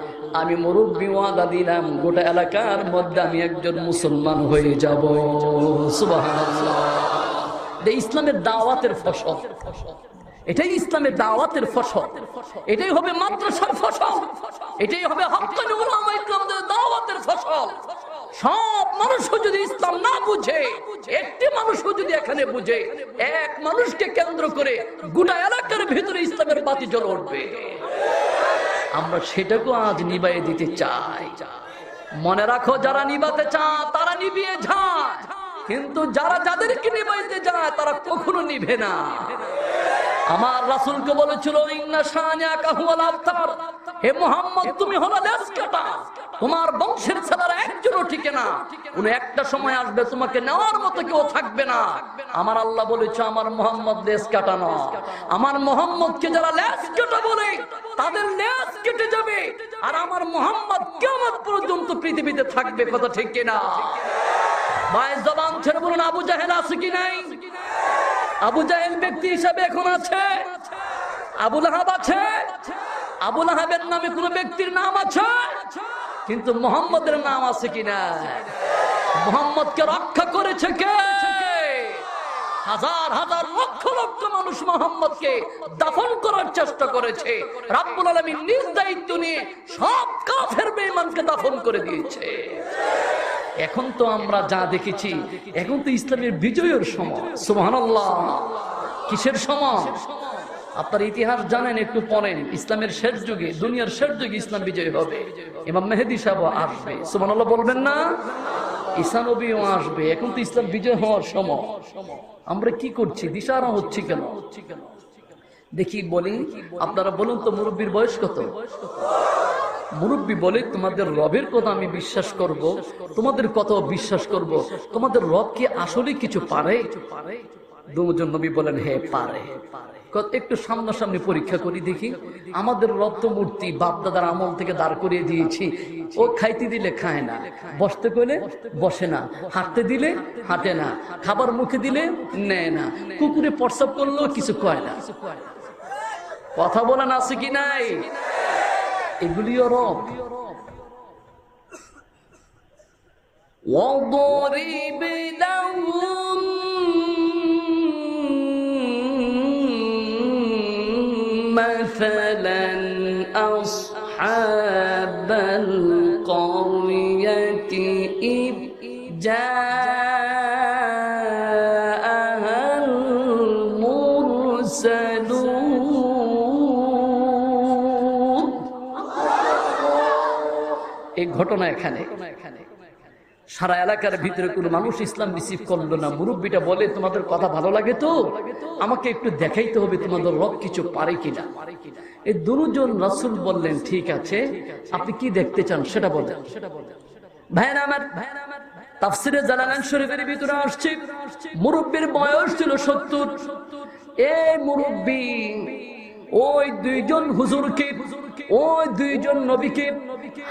আমি মুরব্বী ওয়াদা দিলাম, গোটা এলাকার মধ্যে আমি একজন মুসলমান হয়ে যাব। সুবহানাল্লাহ। ইসলামের দাওয়াতের ফসল এটাই, ইসলামের দাওয়াতের ফসল এটাই হবে, মাদ্রাসার ফসল এটাই হবে, হাক্কানি উলামা ইকরামদের দাওয়াতের ফসল। সব মানুষও যদি ইসলাম না বুঝে, একটি মানুষও যদি এখানে বুঝে, এক মানুষকে কেন্দ্র করে গোটা এলাকার ভিতরে ইসলামের বাতি জ্বলে উঠবে। আমরা সেটাকেও আজ নিভাইয়ে দিতে চাই। মনে রাখো, যারা নিভাতে চায় তারা নিভিয়ে যায়, কিন্তু যারা যাদেরকে নিভাইতে যায় তারা কখনো নিভে না। আমার রাসূলকে বলেছিল, ইন্না শানিআকা হুয়াল আবতার, হে মুহাম্মদ তুমি হলো লেজ কাটা, তোমার বংশের ছেলেরা একজনও টিকে না, কোন একটা সময় আসবে তোমাকে নেওয়ার মতো কেউ থাকবে না। আমার আল্লাহ বলেছে আমার মুহাম্মদ লেজ কাটা না। আমার মুহাম্মদকে যারা লেজ কাটা বলে তাদের লেজ কেটে যাবে, আর আমার মুহাম্মদ কিয়ামত পর্যন্ত পৃথিবীতে থাকবে। কথা ঠিক কিনা? ভাই জবান ছেড়ে বলুন, আবু জাহেল আছে কি নাই? আবু জাহেল ব্যক্তি হিসাবে এখন আছে? আবু লাহাব আছে? আবু লাহাবের নামে কোন ব্যক্তির নাম আছে? কিন্তু মুহাম্মদের নাম আছে কিনা? মুহাম্মদকে রক্ষা করেছে কে? হাজার হাজার লক্ষ লক্ষ মানুষ মুহাম্মদকে দাফন করার চেষ্টা করেছে। রাব্বুল আলামিন নিজ দায়িত্ব নিয়ে সব কাফের বেঈমানকে দাফন করে দিয়েছে। এখন তো আমরা যা দেখেছি, এখন তো ইসলামের বিজয়ের সময়। সুবহানাল্লাহ। কিসের সময়? আপনার ইতিহাস জানেন, একটু পড়েন। ইসলামের শেষ যুগে, দুনিয়ার শেষ যুগে ইসলাম বিজয় হবে। ইমাম মেহেদী সাহেব আসবে। সুবহানাল্লাহ বলবেন না? ঈসা নবীও আসবে। এখন তো ইসলাম বিজয় হওয়ার সময়। আমরা কি করছি? দিশাহারা হচ্ছি কেন? দেখি বলি, আপনারা বলুন তো, মুরব্বীর বয়স কত? মুরব্বী বলে, তোমাদের রবের কথা আমি বিশ্বাস করব, তোমাদের কথা বিশ্বাস করব, তোমাদের রব কি আসলে কিছু পারে? দুজন নবী বলেন, হ্যাঁ পারে। একটু সামনাসামনি পরীক্ষা করি দেখি। আমাদের রব তো মূর্তি, বাপ দাদার আমল থেকে দাঁড় করিয়ে দিয়েছি। ও খাইতে দিলে খায় না, বসতে কইলে বসে না, হাঁটতে দিলে হাঁটে না, খাবার মুখে দিলে নেয় না, কুকুরে প্রস্রাব করলেও কিছু কয় না। কথা বলেন আছে কি নাই? এগুলিও রব। وَضْرِبْ لَهُم مَثَلًا أَصْحَابَ الْقَرْيَةِ إِذْ جَاءَهَا الْمُرْسَلُونَ। এই ঘটনা এখানে সারা এলাকার ভিতরে কোনো মানুষ ইসলাম রিসিভ করলো না। মুরব্বীটা বলে, তোমাদের কথা ভালো লাগে তো, আমাকে একটু দেখাইতে হবে তোমাদের রব কিছু পারে কিনা। এই দুজন রাসূল বললেন, ঠিক আছে, আপনি কি দেখতে চান সেটা বলেন। ভাইয়েরা আমার, তাফসিরে জালালাইন শরীফের ভিতরে আসছে, মুরব্বীর বয়স ছিল 70। এই মুরব্বী ওই দুইজন হুজুরকে, ওই দুইজন নবীকে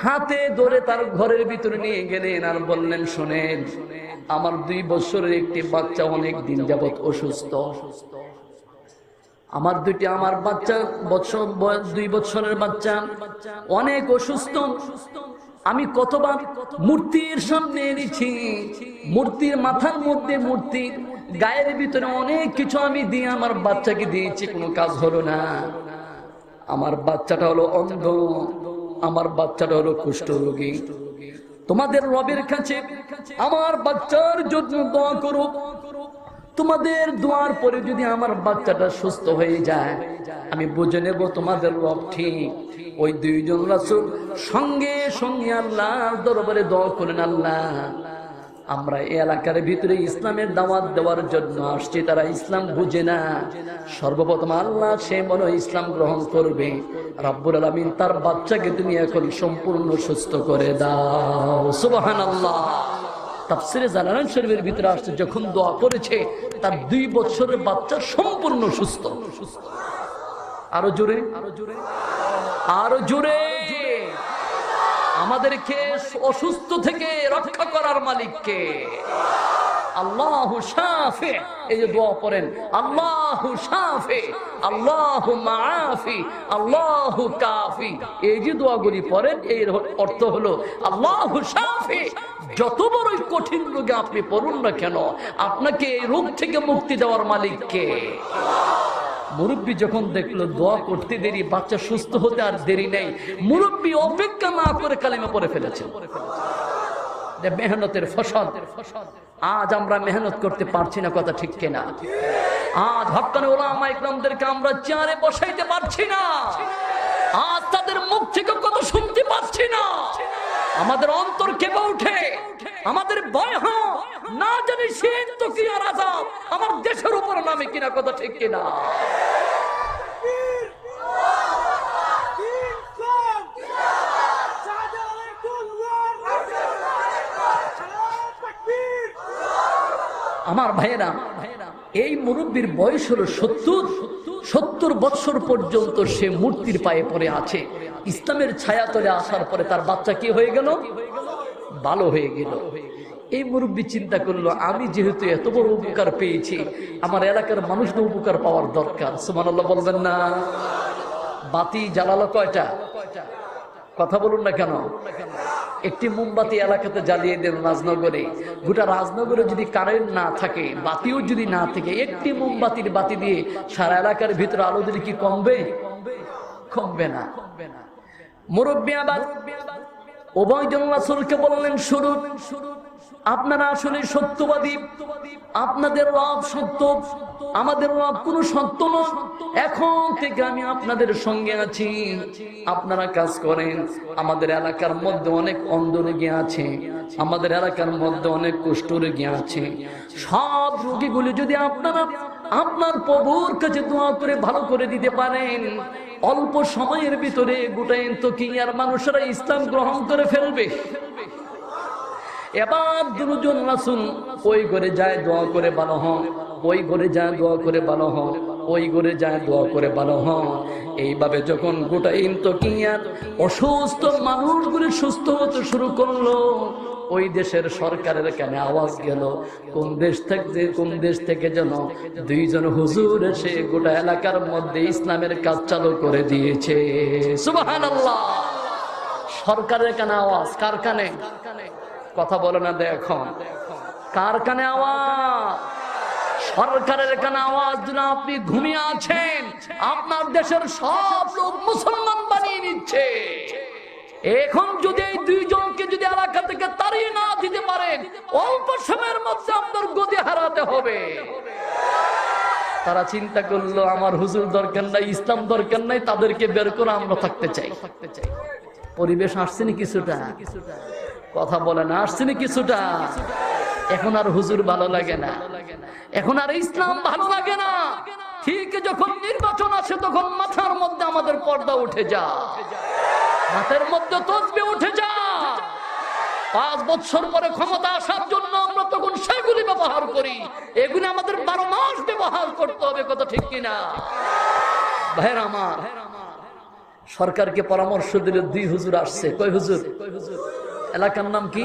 হাতে ধরে তার ঘরের ভিতরে নিয়ে গেলেন আর বললেন, শোনেন, আমার 2 বছরের একটি বাচ্চা অনেক দিন যাবত অসুস্থ। আমার বাচ্চা 2 বছরের বাচ্চা অনেক অসুস্থ। আমি কতবার মূর্তির সামনে এনেছি, মূর্তির মাথার মধ্যে, মূর্তির গায়ের ভিতরে অনেক কিছু আমি দিয়ে আমার বাচ্চাকে দিয়েছি, কোনো কাজ হলো না। আমার বাচ্চাটা হলো অন্ধ, আমার বাচ্চাটা হলো কুষ্ঠরোগী। তোমাদের রবের কাছে আমার বাচ্চার জন্য দোয়া করো। তোমাদের দোয়ার পরে যদি আমার বাচ্চাটা সুস্থ হয়ে যায়, আমি বুঝে নেব তোমাদের রব ঠিক। ওই দুইজন রাসূল সঙ্গে সঙ্গে আল্লাহর দরবারে দোয়া করেন, আল্লাহ, আমরা এই এলাকার ভিতরে ইসলামের দাওয়াত দেওয়ার জন্য আসছি, তারা ইসলাম বুঝে না। সর্বপ্রথম আল্লাহ সে মনে ইসলাম গ্রহণ করবে। রব্বুল আলামিন তার বাচ্চাকে তুমি এখন সম্পূর্ণ সুস্থ করে দাও। সুবহানাল্লাহ। তাফসিরে জালালাইন শরীফের ভিতরে আসছে, যখন দোয়া করেছে তার 2 বছরের বাচ্চা সম্পূর্ণ সুস্থ। আরো জোরে, আরো জোরে। আমাদেরকে অসুস্থ থেকে রক্ষা করার মালিককে আল্লাহু শাফি। এই যে দোয়া পড়েন, আল্লাহু শাফি, আল্লাহু মাআফি, আল্লাহু কাফি। এই যে দোয়াগুলি পড়েন, এর অর্থ হলো আল্লাহু শাফি। যত বড়ই কঠিন রোগে আপনি পড়ুন না কেন, আপনাকে এই রোগ থেকে মুক্তি দেওয়ার মালিক কে? মুরব্বী যখন দেখলো দোয়া করতে দেরি, বাচ্চা সুস্থ হতে আর দেরি নেই, মুরব্বী অপেক্ষা না করে কালিমা পড়ে ফেলেছে। মেহনতের ফসল। আজ আমরা মেহনত করতে পারছি না, কথা ঠিক কিনা? আজ হক্কানি উলামা ইকরামদেরকে আমরা চেয়ারে বসাইতে পারছি না, আজ তাদের মুখ থেকে কথা শুনতে পাচ্ছি না। আমাদের অন্তর কেঁপে ওঠে, আমাদের ভয় হয়, না জানি শীত তো কি আর আযাব আমার দেশের উপর নামে কিনা, কথা ঠিক কিনা? আমার ভাইয়েরা, এই মুরব্বীর বয়স হলো 70 বছর পর্যন্ত সে মূর্তির পায়ে পড়ে আছে। ইসলামের ছায়া তলে আসার পরে তার বাচ্চা কি হয়ে গেল? ভালো হয়ে গেল। এই মুরব্বী চিন্তা করলো, আমি যেহেতু এত বড় উপকার পেয়েছি, আমার এলাকার মানুষদের উপকার পাওয়ার দরকার। সুবহানাল্লাহ বলবেন না? বাতি জ্বালালো কয়টা? কথা বলুন না কেন? একটি মোমবাতি এলাকাতে জ্বালিয়ে দেন রাজনগরে। গোটা রাজনগরে যদি কারেন্ট না থাকে, বাতিও যদি না থাকে, একটি মোমবাতির বাতি দিয়ে সারা এলাকার ভিতরে আলো দিলে কি কমবে? কমবে না। মুরব্বী আবার ওবায়দুল রাসূলকে বললেন, শুরু আপনারা আসলে সত্যবাদী, আপনাদের রব সত্য, আমাদের রব কোনো সত্য নয়। এখন থেকে আমি আপনাদের সঙ্গে আছি, আপনারা কাজ করেন। আমাদের এলাকার মধ্যে অনেক অন্ধ রোগী আছে, আমাদের এলাকার মধ্যে অনেক কুষ্ঠ রোগী আছে। সব রোগীগুলি যদি আপনারা আপনার প্রভুর কাছে দোয়া করে ভালো করে দিতে পারেন, অল্প সময়ের ভিতরে গোটা এন্তকিয়ার মানুষেরা ইসলাম গ্রহণ করে ফেলবে। এবার দুজন রাসূল ওই ঘরে যায় দোয়া করে ভালো হন, ওই ঘরে যায় দোয়া করে ভালো হন, ওই ঘরে যায় দোয়া করে ভালো হন। এইভাবে যখন গোটা ইন্তকিয়ার অসুস্থ মানুষগুলি সুস্থ হতে শুরু করলো, ওই দেশের সরকারের কানে আওয়াজ গেল, কোন দেশ থেকে যেন দুইজন হুজুর এসে গোটা এলাকার মধ্যে ইসলামের কাজ চালু করে দিয়েছে। সুবহানাল্লাহ। সরকারের কানে আওয়াজ, কার কানে? কথা বলে না, দেখো কার কানে আওয়াজ? সরকারের কানে আওয়াজ দিন। আপনি ঘুমিয়ে আছেন, আপনার দেশের সব লোক মুসলমান বানিয়ে নিচ্ছে। এখন যদি এই দুইজনকে যদি এলাকা থেকে তাড়িয়ে না দিতে পারেন, অল্প সময়ের মধ্যে আপনার গদি হারাতে হবে। তারা চিন্তা করলো, আমার হুজুর দরকার নাই, ইসলাম দরকার নাই, তাদেরকে বের করে আমরা থাকতে চাই। পরিবেশ আসছেনি কিছুটা, কথা বলে না, আসছেনি কিছুটা। এখন আর হুজুর ভালো লাগে না, এখন আর ইসলাম ভালো লাগে না। ঠিক যখন নির্বাচন আসে তখন মাথার মধ্যে আমাদের পর্দা উঠে যা, মাথার মধ্যে তসবিহ উঠে যা। 5 বছর পরে ক্ষমতা আসার জন্য আমরা তখন সেগুলি ব্যবহার করি, এগুলি আমাদের 12 মাস ব্যবহার করতে হবে, কথা ঠিক কিনা? ভাইরা আমার, সরকারকে পরামর্শ দিলে 2 হুজুর আসছে। কয় হুজুর? এলাকার নাম কি?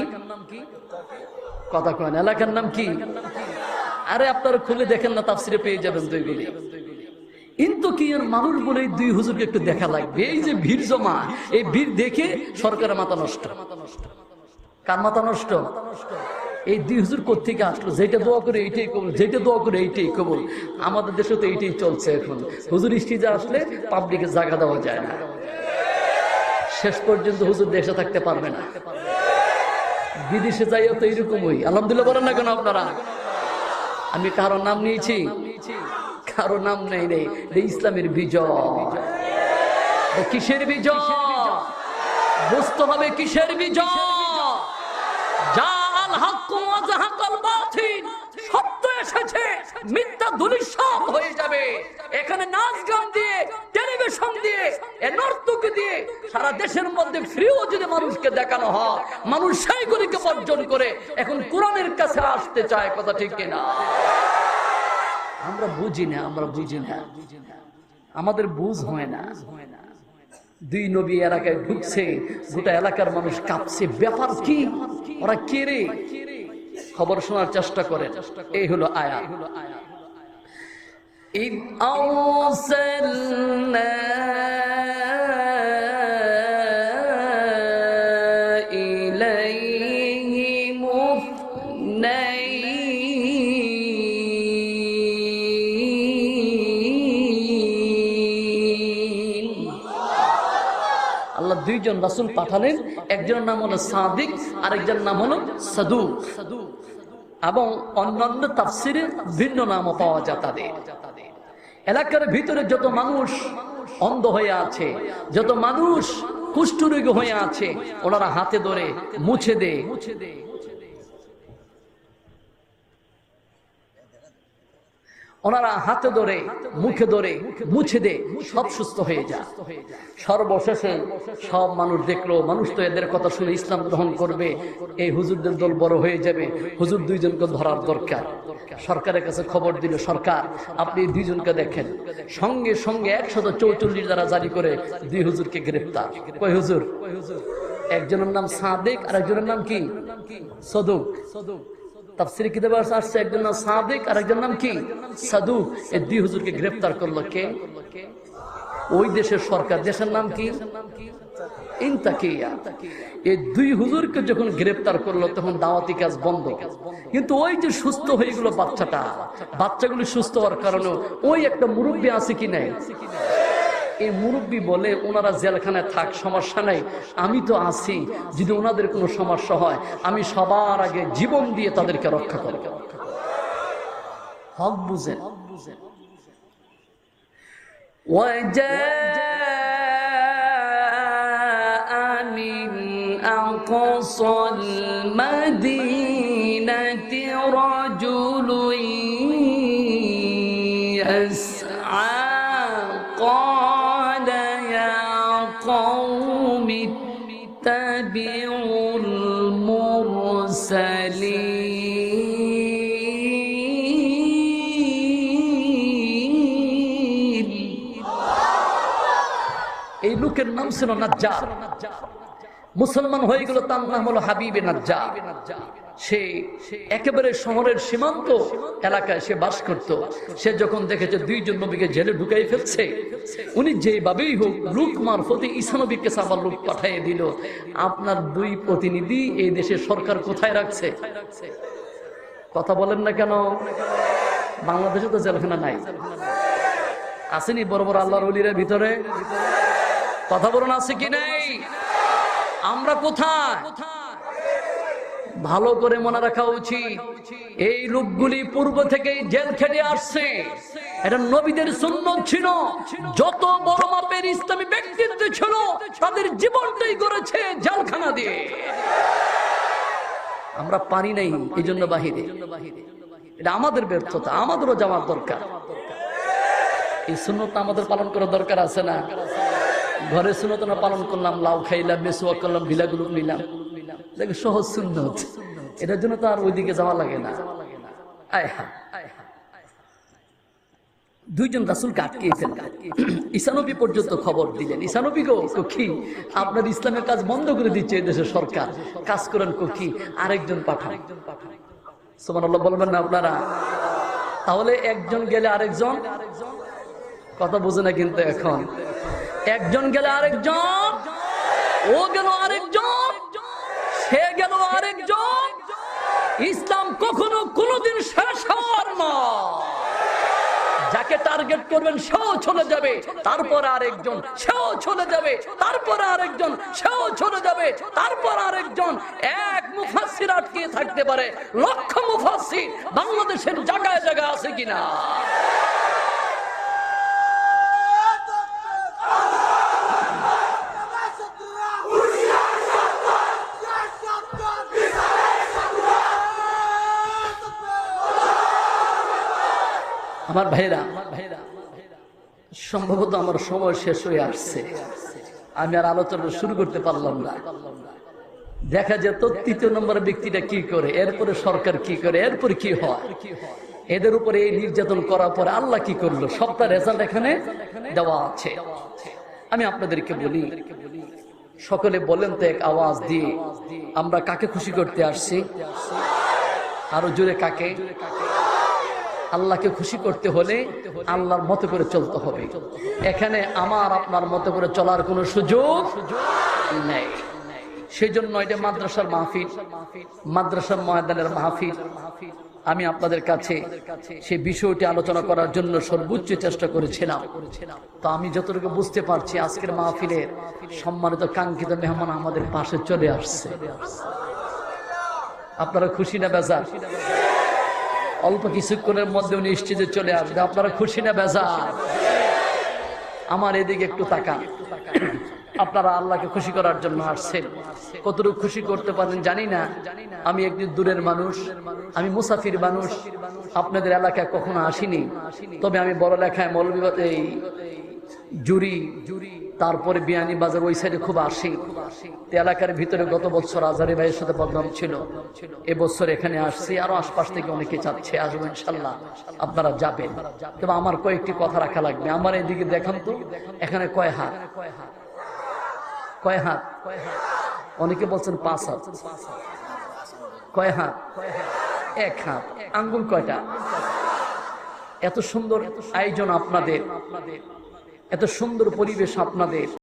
কথা কয় না, এলাকার নাম কি? আরে আপনারা খুলে দেখেন না, তাফসিরে পেয়ে যাবেন দুইগুলি। কিন্তু কি এর মানুষ বলে 2 হুজুরকে একটু দেখা লাগবে। এই যে ভিড় জমা, এই ভিড় দেখে সরকারের মাথা নষ্ট। কার মাথা নষ্ট? এই 2 হুজুর কোত্থেকে আসলো? যেটা দোয়া করে এইটাই কবুল, যেটা দোয়া করে এইটাই কবুল। আমাদের দেশে তো এইটাই চলছে এখন। হুজুর স্টেজে আসলে পাবলিকে জায়গা দেওয়া যায় না, শেষ পর্যন্ত হুজুর দেশে থাকতে পারবে না। বিদেশে যাইও তো এইরকমই। আলহামদুলিল্লাহ বলেন না কেন আপনারা? আমি কারো নাম নিয়েছি? কারো নাম নেই। ইসলামের বিজয়। কিসের বিজয়? বুঝতে হবে কিসের বিজয়। জাআল হক ওয়া যাহাকাল বাতিল, সত্য এসেছে, মিথ্যা ধূলিসাৎ হয়ে যাবে। এখানে নাচ গান দিয়ে, টেলিভিশন দিয়ে, নর্তকী দিয়ে সারা দেশের মধ্যে ফ্রিও যদি মানুষকে দেখানো হয়, মানুষ সেইগুলিকে বর্জন করে এখন কোরআনের কাছে আসতে চায়, কথা ঠিক কিনা? আমরা বুঝি না, আমাদের বুঝ হয় না। 2 নবী এলাকায় ঢুকছে, গোটা এলাকার মানুষ কাঁপছে। ব্যাপার কি? ওরা কে রে? খবর শোনার চেষ্টা করেন। এই হলো আয়াত। ইদ আরসালনা ইলাইহিম আল্লাহ দুইজন রাসূল পাঠালেন, একজনের নাম হলো সাদিক, আরেকজনের নাম হলো সাদুক। এবং অন্যান্য তাফসিরে ভিন্ন নামও পাওয়া যায় তাদের। এলাকার ভিতরে যত মানুষ অন্ধ হয়ে আছে, যত মানুষ কুষ্ঠরোগী হয়ে আছে, ওনারা হাতে ধরে মুছে দেয়, ওনারা হাতে ধরে মুখে ধরে মুছে দে, সব সুস্থ হয়ে যায়। সর্বশেষে সব মানুষ দেখলো, মানুষ তো এদের কথা শুনে ইসলাম গ্রহণ করবে, এই হুজুরদের দল বড় হয়ে যাবে, হুজুর দুইজনকে ধরার দরকার। সরকারের কাছে খবর দিল, সরকার আপনি দুইজনকে দেখেন। সঙ্গে সঙ্গে 144 দ্বারা জারি করে 2 হুজুরকে গ্রেফতার। কয় হুজুর? একজনের নাম সাদিক আর একজনের নাম কি? সাদুক। তাফসীরে কিতাবে আসছে একজন নাম সাদিক আর একজন নাম কি? সাদুক। এই 2 হুজুরকে গ্রেফতার করলো কে? ওই দেশের সরকার। দেশের নাম কি? ইনতাকিয়া। এই 2 হুজুরকে যখন গ্রেফতার করলো তখন দাওয়াতি কাজ বন্ধ। কিন্তু ওই যে সুস্থ হয়ে গেল বাচ্চাগুলো সুস্থ হওয়ার কারণে ওই একটা মুরব্বী আছে কি নাই? এই মুরব্বী বলে ওনারা জেলখানায় থাক, সমস্যা নাই, আমি তো আছি, যদি ওনাদের কোনো সমস্যা হয় আমি সবার আগে জীবন দিয়ে তাদেরকে রক্ষা করব। হক বুঝেন। وَجَاءَ مِنْ أَقْصَى الْمَدِينَةِ رَجُلٌ يَسْعَى قَالَ يَا قَوْمِ اتَّبِعُوا الْمُرْسَلِينَ। এই লোকের নাম ছিল নাজ্জার। মুসলমান হয়ে গেল, তার নাম হলো হাবিবে নাজ্জার। সে একেবারে শহরের সীমান্ত এলাকায় সে বাস করত। সে যখন দেখেছে 2 জন নবীকে জেলে ঢুকাই ফেলছে, উনি যেভাবেই হোক লোক মারফতে ঈসা নবীকে আবার লোক পাঠিয়ে দিল, আপনার 2 প্রতিনিধি এই দেশের সরকার কোথায় রাখছে? কথা বলেন না কেন? বাংলাদেশে তো জেলখানা নাই, আসেনি বড় বড় আল্লাহর ওলিদের ভিতরে? কথা বলুন, আছে কি নাই? আমরা কোথায়? ভালো করে মনে রাখা উচিত, এই লোকগুলি পূর্ব থেকেই জেল খেটে আসছে। এটা নবীদের সুন্নত ছিল। যত বড় মাপের ইসলামী ব্যক্তিত্ব ছিল তাদের জীবনটাই গড়েছে জেলখানা দিয়ে। আমরা পারি নাই, এই জন্য বাহিরে। এটা আমাদের ব্যর্থতা, আমাদেরও যাওয়ার দরকার। এই সুন্নত আমাদের পালন করার দরকার আছে না? ঘরে সুন্নত না পালন করলাম, লাউ খাইলাম, মেসোয়া করলাম, ভিলাগুলো নিলাম, দেখো সহজ সুন্নত। এটার জন্য তো আর ওইদিকে যাওয়া লাগে না। দুইজন রাসূলকে আটকে ফেললেন, ঈসা নবী পর্যন্ত খবর দিলেন। ঈসা নবী গো কি আপনার ইসলামের কাজ বন্ধ করে দিচ্ছে এই দেশের সরকার, কাজ করেন কি আরেকজন পাঠান। সুবহানাল্লাহ বলবেন না আপনারা? তাহলে একজন গেলে আরেকজন, কথা বুঝে না কিন্তু এখন। একজন গেলে আরেকজন, ও গেল আরেকজন, সে গেল আরেকজন। ইসলাম কখনো কোনোদিন শেষ হওয়ার না। যাকে টার্গেট করবেন সেও চলে যাবে, তারপর আরেকজন, সেও চলে যাবে, তারপর আরেকজন, সেও চলে যাবে, তারপর আরেকজন। এক মুফাসসির আটকে থাকতে পারে, লক্ষ মুফাসসির বাংলাদেশের জায়গায় জায়গায় আছে কিনা? আমার ভাইরা, সম্ভবত আমার সময় শেষ হয়ে আসছে, আমি আর আলোচনা শুরু করতে পারলাম না। দেখা যেত 3 নম্বর ব্যক্তিটা কি করে, এরপরে সরকার কি করে, এরপরে কি হয়, এদের উপরে এই নির্যাতন করার পরে আল্লাহ কি করলো, সবটা রেজাল্ট এখানে দেওয়া আছে। আমি আপনাদেরকে বলি, সকলে বলেন তো এক আওয়াজ দিয়ে, আমরা কাকে খুশি করতে আসছি? আরো জোরে কাকে? আল্লাহকে খুশি করতে হলে আল্লাহর মতো করে চলতে হবে। এখানে আমার আপনার মতো করে চলার কোনো সুযোগ নেই। সেই জন্য এটা মাদ্রাসার মাহফিল, মাদ্রাসার ময়দানের মাহফিল। আমি আপনাদের কাছে সেই বিষয়টি আলোচনা করার জন্য সর্বোচ্চ চেষ্টা করেছিলাম। তো আমি যতটুকু বুঝতে পারছি আজকের মাহফিলের সম্মানিত কাঙ্ক্ষিত মেহমান আমাদের পাশে চলে আসছে। আপনারা খুশি না বেজার? অল্প কিছুক্ষণের মধ্যে উনি স্টেজে চলে আসবে। আপনারা খুশি না বেজার? আমার এদিকে একটু তাকান। আপনারা আল্লাহকে খুশি করার জন্য আসছেন। কতটুকু খুশি করতে পারেন জানি না। আমি একদিন দূরের মানুষ, আমি মুসাফির মানুষ, আপনাদের এলাকায় কখনো আসিনি। তবে আমি বড় লেখায় মৌলভীবাদ, এই জুরি, তারপরে বিয়ানী বাজার ওই সাইডে খুব আসি। এলাকার ভিতরে গত বছর আজারি ভাইয়ের সাথে প্রোগ্রাম ছিল, এবছর এখানে আসছি। আরো আশপাশ থেকে অনেকে চাচ্ছে আসবো, ইনশাল্লাহ আপনারা যাবেন। তবে আমার কয়েকটি কথা রাখা লাগবে। আমার এইদিকে দেখান তো, এখানে কয় হাত? কয় হাত? অনেকে বলছেন 5 হাত। কয় হাত? 1 হাত। আঙ্গুল কয়টা? এত সুন্দর আয়োজন আপনাদের, এত সুন্দর পরিবেশ আপনাদের।